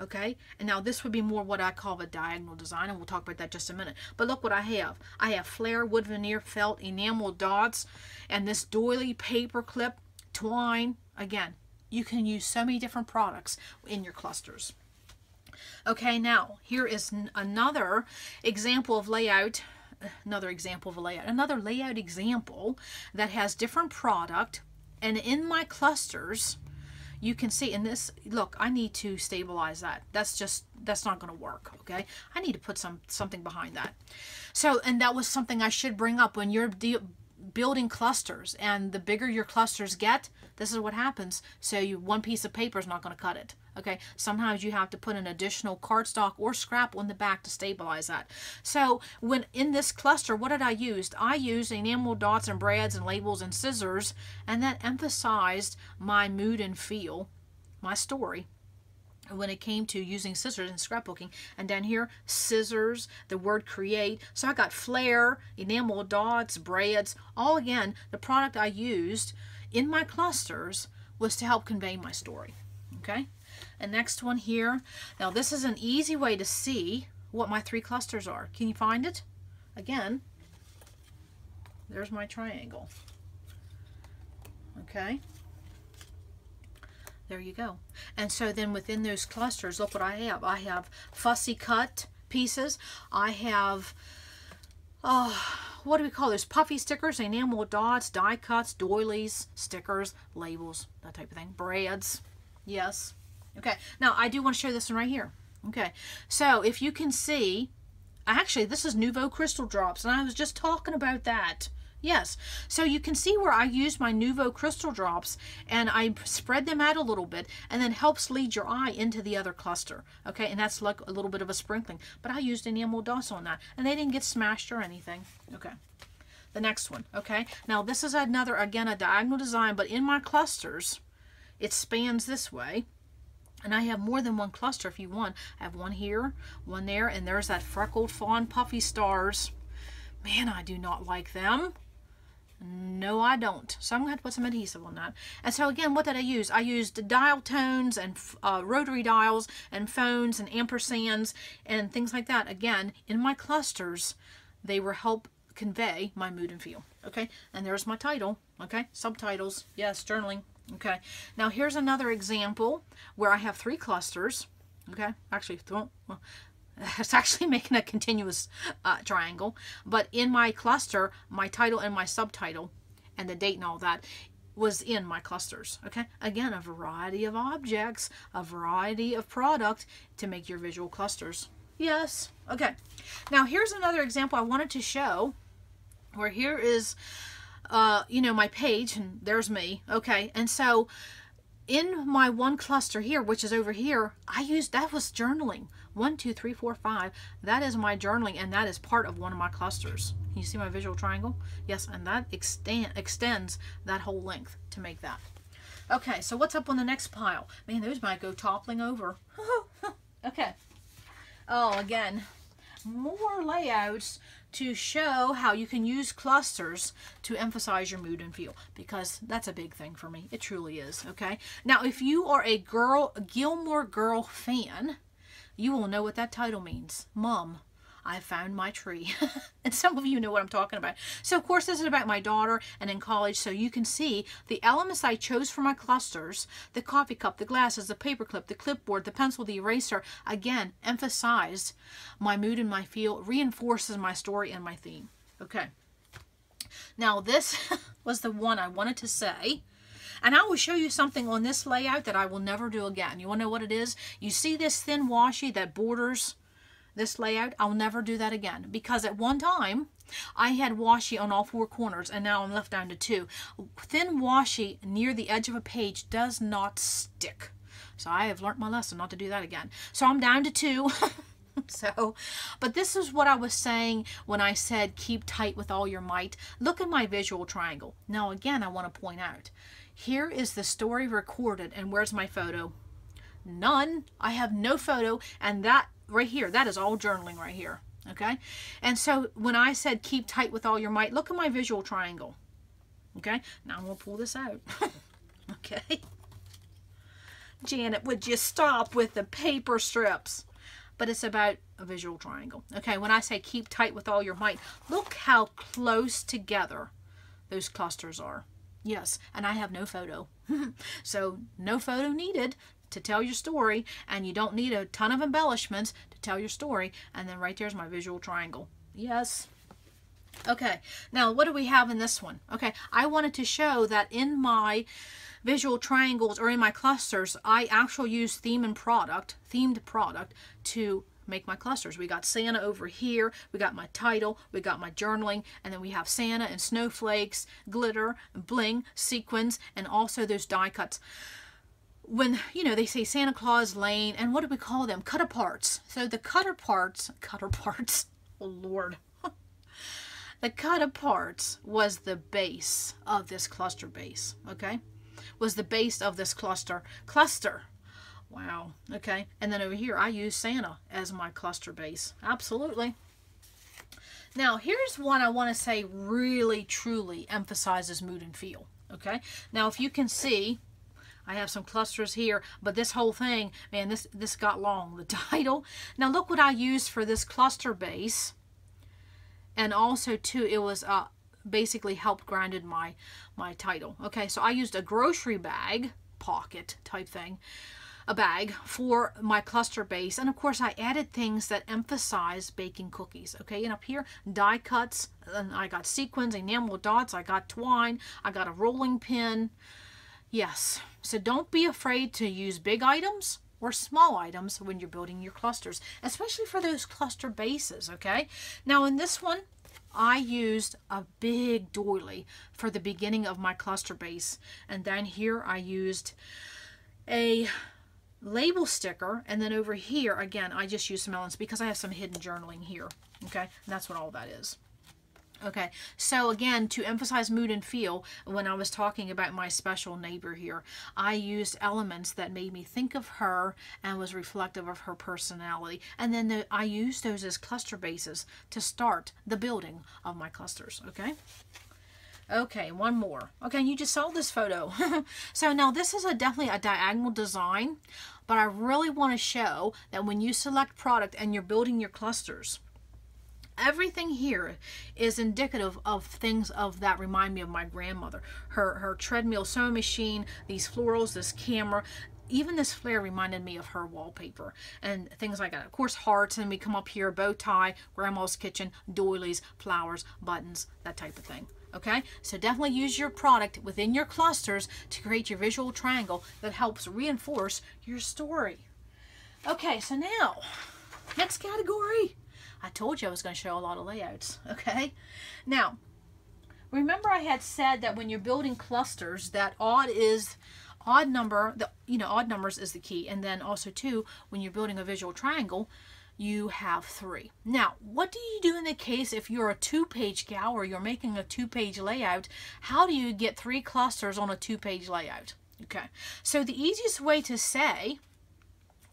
Okay. And now this would be more what I call a diagonal design, and we'll talk about that just a minute. But look what I have. I have flare, wood veneer, felt, enamel dots, and this doily paper clip, twine. Again, you can use so many different products in your clusters. Okay, now here is another example of layout, another layout example that has different product, and in my clusters you can see in this, look, I need to stabilize that. That's not going to work. Okay, I need to put something behind that. So, and that was something I should bring up when you're building clusters, and the bigger your clusters get, this is what happens. So one piece of paper is not going to cut it. Okay, sometimes you have to put an additional cardstock or scrap on the back to stabilize that. So when in this cluster, what did I use? I used enamel dots and brads and labels and scissors, and that emphasized my mood and feel, my story, when it came to using scissors and scrapbooking. And down here, scissors, the word create. So I got flare, enamel dots, brads, all again, the product I used in my clusters was to help convey my story. Okay, and next one here. Now this is an easy way to see what my 3 clusters are. Can you find it? Again, there's my triangle. Okay, there you go. And so then within those clusters, look what I have. I have fussy cut pieces. I have, what do we call those? Puffy stickers, enamel dots, die cuts, doilies, stickers, labels, that type of thing. Brads. Yes. Okay. Now I do want to show this one right here. Okay. So if you can see, actually this is Nouveau crystal drops, and I was just talking about that. Yes. So you can see where I used my Nouveau crystal drops, and I spread them out a little bit, and then helps lead your eye into the other cluster. Okay. And that's like a little bit of a sprinkling, but I used enamel dots on that, and they didn't get smashed or anything. Okay. The next one. Okay. Now this is another, again, a diagonal design, but in my clusters, it spans this way, and I have more than one cluster if you want. I have one here, one there, and there's that freckled fawn puffy stars Man, I do not like them. No, I don't. So I'm going to have to put some adhesive on that. And so again, what did I use? I used dial tones and rotary dials and phones and ampersands and things like that. Again, in my clusters, they will help convey my mood and feel. Okay, and there's my title. Okay, subtitles. Yes, journaling. Okay, now here's another example where I have 3 clusters. Okay, actually, well, it's actually making a continuous triangle, but in my cluster, my title and my subtitle and the date and all that was in my clusters. Okay, again, a variety of objects, a variety of product to make your visual clusters. Yes. Okay, now here's another example I wanted to show where here is you know, my page, and there's me. Okay, and so in my one cluster here, which is over here, I used, that was journaling. 1, 2, 3, 4, 5. That is my journaling, and that is part of one of my clusters. Can you see my visual triangle? Yes, and that extends that whole length to make that. Okay, so what's up on the next pile? Man, those might go toppling over. Okay. Oh, again, more layouts to show how you can use clusters to emphasize your mood and feel, because that's a big thing for me. It truly is. Okay, now if you are a Gilmore Girl fan, you will know what that title means. Mom, I found my tree. And some of you know what I'm talking about. So of course this is about my daughter and in college, so you can see the elements I chose for my clusters: the coffee cup, the glasses, the paperclip, the clipboard, the pencil, the eraser, again, emphasized my mood and my feel, reinforces my story and my theme. Okay. Now this was the one I wanted to say. And I will show you something on this layout that I will never do again. You want to know what it is? You see this thin washi that borders this layout? I'll never do that again, because at one time I had washi on all 4 corners, and now I'm left down to 2. Thin washi near the edge of a page does not stick. So I have learned my lesson not to do that again. So I'm down to 2. So, but this is what I was saying when I said keep tight with all your might. Look at my visual triangle. Now again, I want to point out, here is the story recorded, and where's my photo? None. I have no photo, and that right here, that is all journaling right here. Okay, and so when I said keep tight with all your might, look at my visual triangle. Okay, now I'm going to pull this out. Okay, Janet, would you stop with the paper strips? But it's about a visual triangle. Okay, when I say keep tight with all your might, look how close together those clusters are. Yes, and I have no photo. So no photo needed to tell your story, and you don't need a ton of embellishments to tell your story. And then right there's my visual triangle. Yes. Okay, now what do we have in this one? Okay, I wanted to show that in my visual triangles, or in my clusters, I actually use themed product to make my clusters. We got Santa over here, we got my title, we got my journaling, and then we have Santa and snowflakes, glitter, bling, sequins, and also those die cuts. When, you know, they say Santa Claus Lane, and what do we call them? Cutter parts. So the cutter parts, oh Lord. The cutter parts was the base of this cluster base, okay? Was the base of this cluster. Wow, okay. And then over here, I use Santa as my cluster base. Absolutely. Now, here's one I want to say really, truly emphasizes mood and feel, okay? Now, if you can see, I have some clusters here, but this whole thing, man, this got long. The title. Now, look what I used for this cluster base. And also, too, it was basically helped grounded my title. Okay, so I used a grocery bag, pocket type thing, a bag for my cluster base. And of course, I added things that emphasize baking cookies. Okay, and up here, die cuts, and I got sequins, enamel dots, I got twine, I got a rolling pin. Yes, so don't be afraid to use big items or small items when you're building your clusters, especially for those cluster bases, okay? Now in this one, I used a big doily for the beginning of my cluster base. And down here, I used a label sticker. And then over here, again, I just used some elements because I have some hidden journaling here, okay? And that's what all that is. Okay, so again, to emphasize mood and feel, when I was talking about my special neighbor here, I used elements that made me think of her and was reflective of her personality. And then I used those as cluster bases to start the building of my clusters, okay? Okay, one more. Okay, you just saw this photo. So now this is definitely a diagonal design, but I really want to show that when you select product and you're building your clusters, everything here is indicative of things that remind me of my grandmother. Her treadmill sewing machine, these florals, this camera, even this flare reminded me of her wallpaper and things like that. Of course, hearts, and we come up here, bow tie, grandma's kitchen, doilies, flowers, buttons, that type of thing. Okay, so definitely use your product within your clusters to create your visual triangle that helps reinforce your story. Okay, so now, next category. I told you I was going to show a lot of layouts, okay? Now, remember I had said that when you're building clusters, that odd numbers is the key. And then also, too, when you're building a visual triangle, you have 3. Now, what do you do in the case if you're a 2-page gal or you're making a 2-page layout? How do you get 3 clusters on a 2-page layout? Okay, so the easiest way to say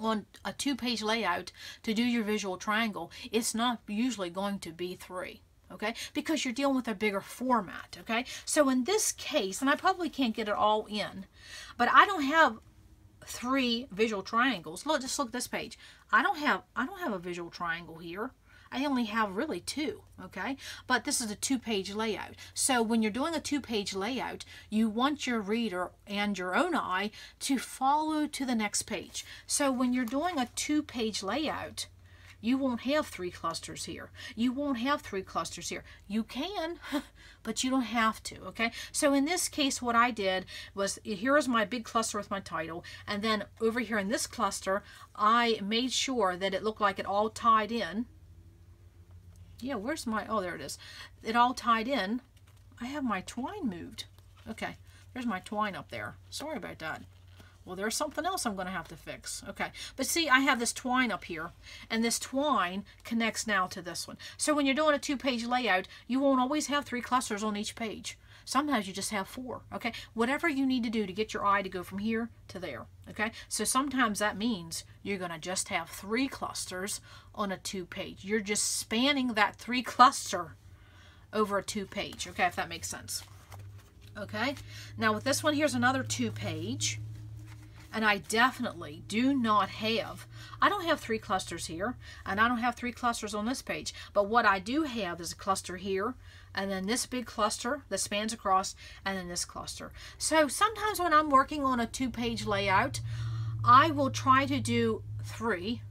on a 2-page layout to do your visual triangle, it's not usually going to be 3, okay? Because you're dealing with a bigger format, okay? So in this case, and I probably can't get it all in, but I don't have 3 visual triangles. Look, just look at this page. I don't have a visual triangle here. I only have really 2, okay? But this is a 2-page layout. So when you're doing a 2-page layout, you want your reader and your own eye to follow to the next page. So when you're doing a 2-page layout, you won't have 3 clusters here. You won't have 3 clusters here. You can, but you don't have to, okay? So in this case, what I did was, here is my big cluster with my title, and then over here in this cluster, I made sure that it looked like it all tied in. Yeah, where's my, oh, there it is. It all tied in. I have my twine moved. Okay, there's my twine up there. Sorry about that. Well, there's something else I'm going to have to fix. Okay, but see, I have this twine up here, and this twine connects now to this one. So when you're doing a 2-page layout, you won't always have 3 clusters on each page. Sometimes you just have 4, okay? Whatever you need to do to get your eye to go from here to there, okay? So sometimes that means you're going to just have 3 clusters on a 2-page. You're just spanning that 3 cluster over a 2-page, okay, if that makes sense. Okay, now with this one, here's another 2-page. And I definitely do not have, I don't have 3 clusters here, and I don't have 3 clusters on this page. But what I do have is a cluster here, and then this big cluster that spans across, and then this cluster. So sometimes when I'm working on a 2-page layout, I will try to do 3,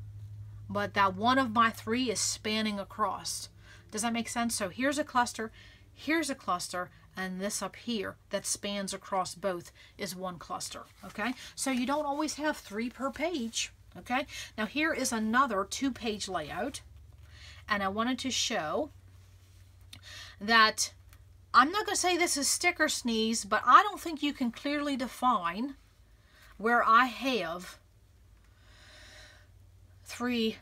but that one of my 3 is spanning across. Does that make sense? So here's a cluster, and this up here that spans across both is 1 cluster, okay? So you don't always have 3 per page, okay? Now here is another 2-page layout, and I wanted to show that I'm not going to say this is sticker sneeze, but I don't think you can clearly define where I have 3.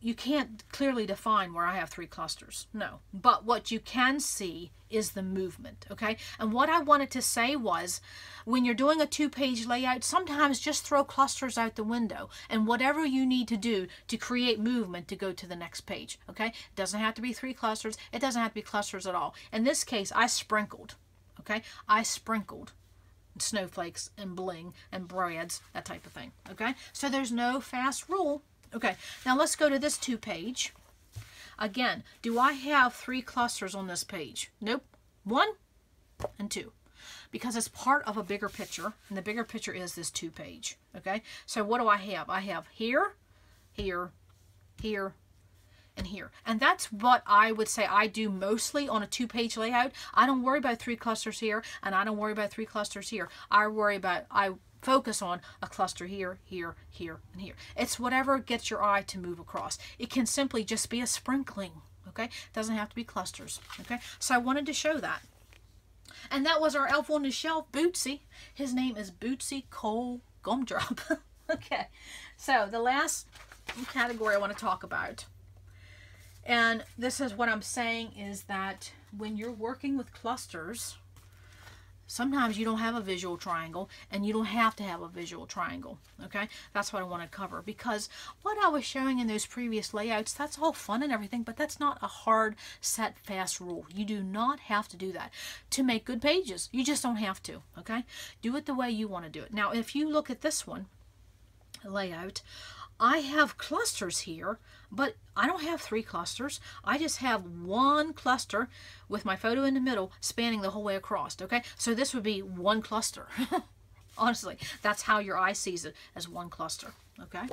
You can't clearly define where I have 3 clusters, no. But what you can see is the movement, okay? And what I wanted to say was, when you're doing a 2-page layout, sometimes just throw clusters out the window and whatever you need to do to create movement to go to the next page, okay? It doesn't have to be 3 clusters. It doesn't have to be clusters at all. In this case, I sprinkled, okay? I sprinkled snowflakes and bling and brads, that type of thing, okay? So there's no fast rule. Okay, now let's go to this 2-page. Again, do I have 3 clusters on this page? Nope. 1 and 2. Because it's part of a bigger picture, and the bigger picture is this 2-page. Okay, so what do I have? I have here, here, here, and here. And that's what I would say I do mostly on a 2-page layout. I don't worry about 3 clusters here, and I don't worry about 3 clusters here. I focus on a cluster here, here, here, and here. It's whatever gets your eye to move across. It can simply just be a sprinkling, okay? It doesn't have to be clusters, okay? So I wanted to show that. And that was our elf on the shelf, Bootsy. His name is Bootsy Cole Gumdrop. Okay, so the last category I want to talk about And this is what I'm saying, is that when you're working with clusters, sometimes you don't have a visual triangle, and you don't have to have a visual triangle, okay? That's what I want to cover, because what I was showing in those previous layouts, that's all fun and everything, but that's not a hard, set, fast rule. You do not have to do that to make good pages. You just don't have to, okay? Do it the way you want to do it. Now, if you look at this one, layout, I have clusters here, but I don't have 3 clusters. I just have 1 cluster with my photo in the middle spanning the whole way across, okay? So this would be 1 cluster. Honestly, that's how your eye sees it, as 1 cluster, okay?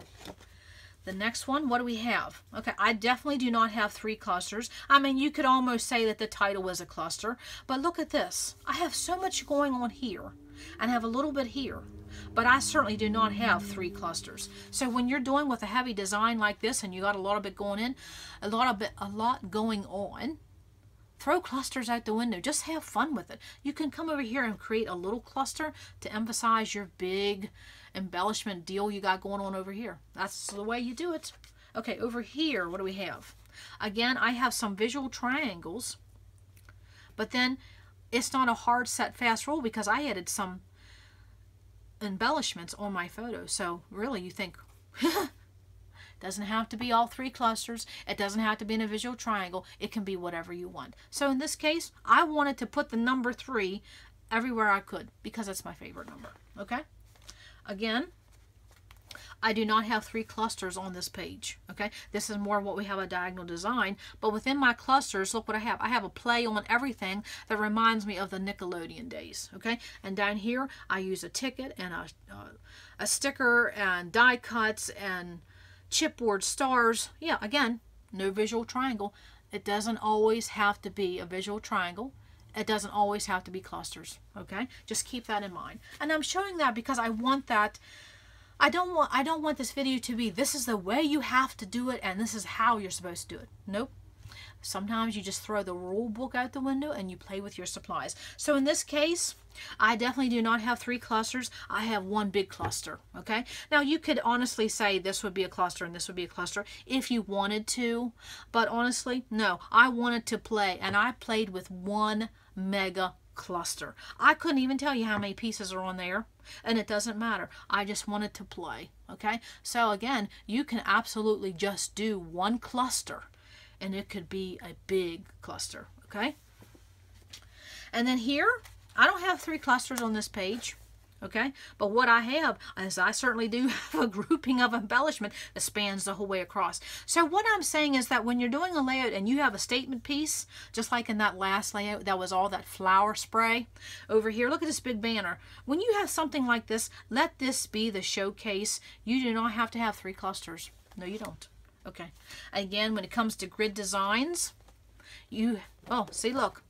The next one, what do we have? Okay, I definitely do not have 3 clusters. I mean, you could almost say that the title was a cluster, but look at this. I have so much going on here, and I have a little bit here, but I certainly do not have 3 clusters. So when you're doing with a heavy design like this, and you got a lot of it going in, a lot going on, throw clusters out the window. Just have fun with it. You can come over here and create a little cluster to emphasize your big embellishment deal you got going on over here. That's the way you do it. Okay, over here, what do we have? Again, I have some visual triangles, but then it's not a hard, set, fast rule, because I added some embellishments on my photo. So really, you think, doesn't have to be all 3 clusters. It doesn't have to be in a visual triangle. It can be whatever you want. So in this case, I wanted to put the number 3 everywhere I could, because it's my favorite number, okay? Again, I do not have 3 clusters on this page, okay? This is more what we have a diagonal design, but within my clusters, look what I have. I have a play on everything that reminds me of the Nickelodeon days, okay? And down here, I use a ticket and a sticker and die cuts and chipboard stars. Yeah, again, no visual triangle. It doesn't always have to be a visual triangle. It doesn't always have to be clusters, okay? Just keep that in mind. And I'm showing that because I want that. I don't want this video to be, this is the way you have to do it and this is how you're supposed to do it. Nope. Sometimes you just throw the rule book out the window and you play with your supplies. So in this case, I definitely do not have 3 clusters. I have 1 big cluster, okay? Now you could honestly say this would be a cluster and this would be a cluster if you wanted to, but honestly, no. I wanted to play, and I played with 1 mega cluster. I couldn't even tell you how many pieces are on there, and it doesn't matter. I just wanted to play, okay? So again, you can absolutely just do 1 cluster, and it could be a big cluster, okay? And then here, I don't have 3 clusters on this page, okay? But what I have is I certainly do have a grouping of embellishment that spans the whole way across. So what I'm saying is that when you're doing a layout and you have a statement piece, just like in that last layout, that was all that flower spray over here. Look at this big banner. When you have something like this, let this be the showcase. You do not have to have 3 clusters. No, you don't. Okay. Again, when it comes to grid designs, oh, see, look,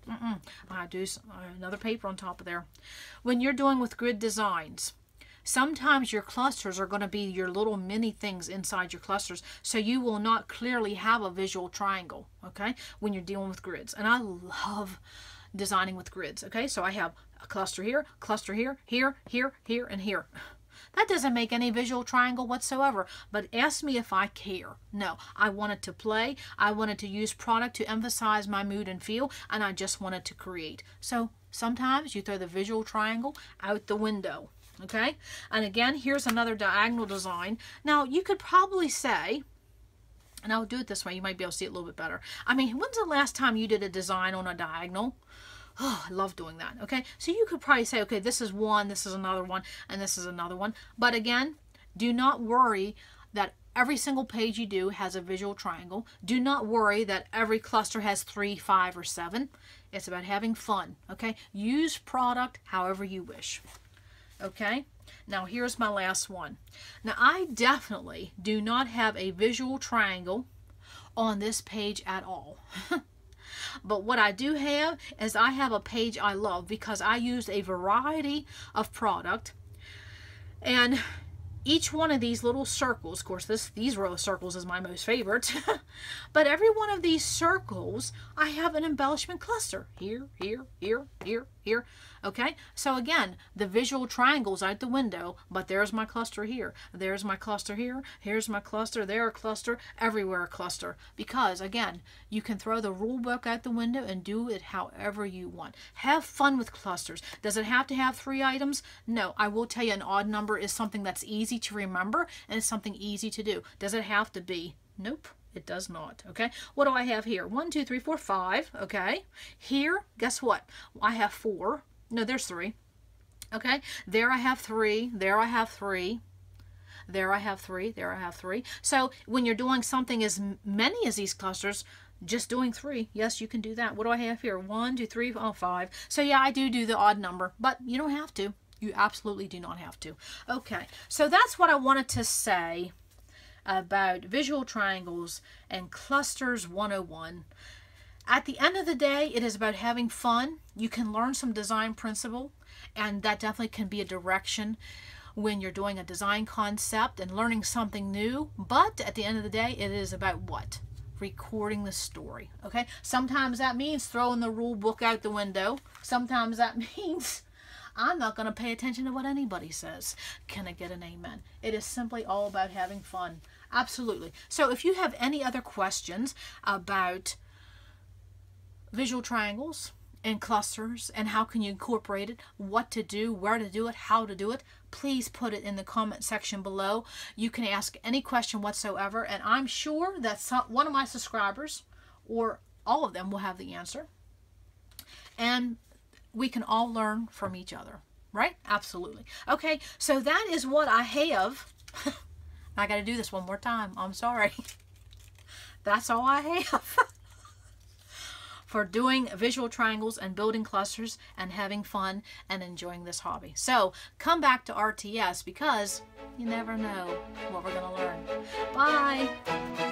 I do another paper on top of there. When you're doing with grid designs, sometimes your clusters are going to be your little mini things inside your clusters, so you will not clearly have a visual triangle, okay, when you're dealing with grids. And I love designing with grids, okay? So I have a cluster here, here, here, and here. That doesn't make any visual triangle whatsoever, but ask me if I care. No, I wanted to play, I wanted to use product to emphasize my mood and feel, and I just wanted to create. So sometimes you throw the visual triangle out the window, okay? And again, here's another diagonal design. Now, you could probably say, and I'll do it this way, you might be able to see it a little bit better. I mean, when's the last time you did a design on a diagonal? Oh, I love doing that, okay? So you could probably say, okay, this is one, this is another one, and this is another one. But again, do not worry that every single page you do has a visual triangle. Do not worry that every cluster has 3, 5, or 7. It's about having fun, okay? Use product however you wish, okay? Now, here's my last one. Now, I definitely do not have a visual triangle on this page at all. But what I do have is I have a page I love because I used a variety of product, and each one of these little circles, of course these row of circles is my most favorite, but every one of these circles I have an embellishment cluster. Here, here, here, here, here. Okay, so again, the visual triangle's out the window, but there's my cluster here. There's my cluster here. Here's my cluster. There a cluster. Everywhere a cluster. Because, again, you can throw the rule book out the window and do it however you want. Have fun with clusters. Does it have to have 3 items? No, I will tell you an odd number is something that's easy to remember and it's something easy to do. Does it have to be? Nope. It does not. Okay, what do I have here? 1, 2, 3, 4, 5. Okay, here, guess what? I have 4. No, there's 3. Okay, there I have 3. There I have 3. There I have 3. There I have 3. So when you're doing something as many as these clusters, just doing 3, yes, you can do that. What do I have here? 1, 2, 3, 4, 5. So yeah, I do the odd number, but you don't have to. You absolutely do not have to. Okay, so that's what I wanted to say about visual triangles and clusters 101. At the end of the day, it is about having fun. You can learn some design principle, and that definitely can be a direction when you're doing a design concept and learning something new. But at the end of the day, it is about what? Recording the story. Okay, sometimes that means throwing the rule book out the window. Sometimes that means I'm not going to pay attention to what anybody says. Can I get an amen? It is simply all about having fun. Absolutely. So if you have any other questions about visual triangles and clusters and how can you incorporate it, what to do, where to do it, how to do it, please put it in the comment section below. You can ask any question whatsoever, and I'm sure that one of my subscribers or all of them will have the answer. And we can all learn from each other, right? Absolutely. Okay, so that is what I have. I got to do this one more time. I'm sorry. That's all I have for doing visual triangles and building clusters and having fun and enjoying this hobby. So come back to RTS because you never know what we're going to learn. Bye.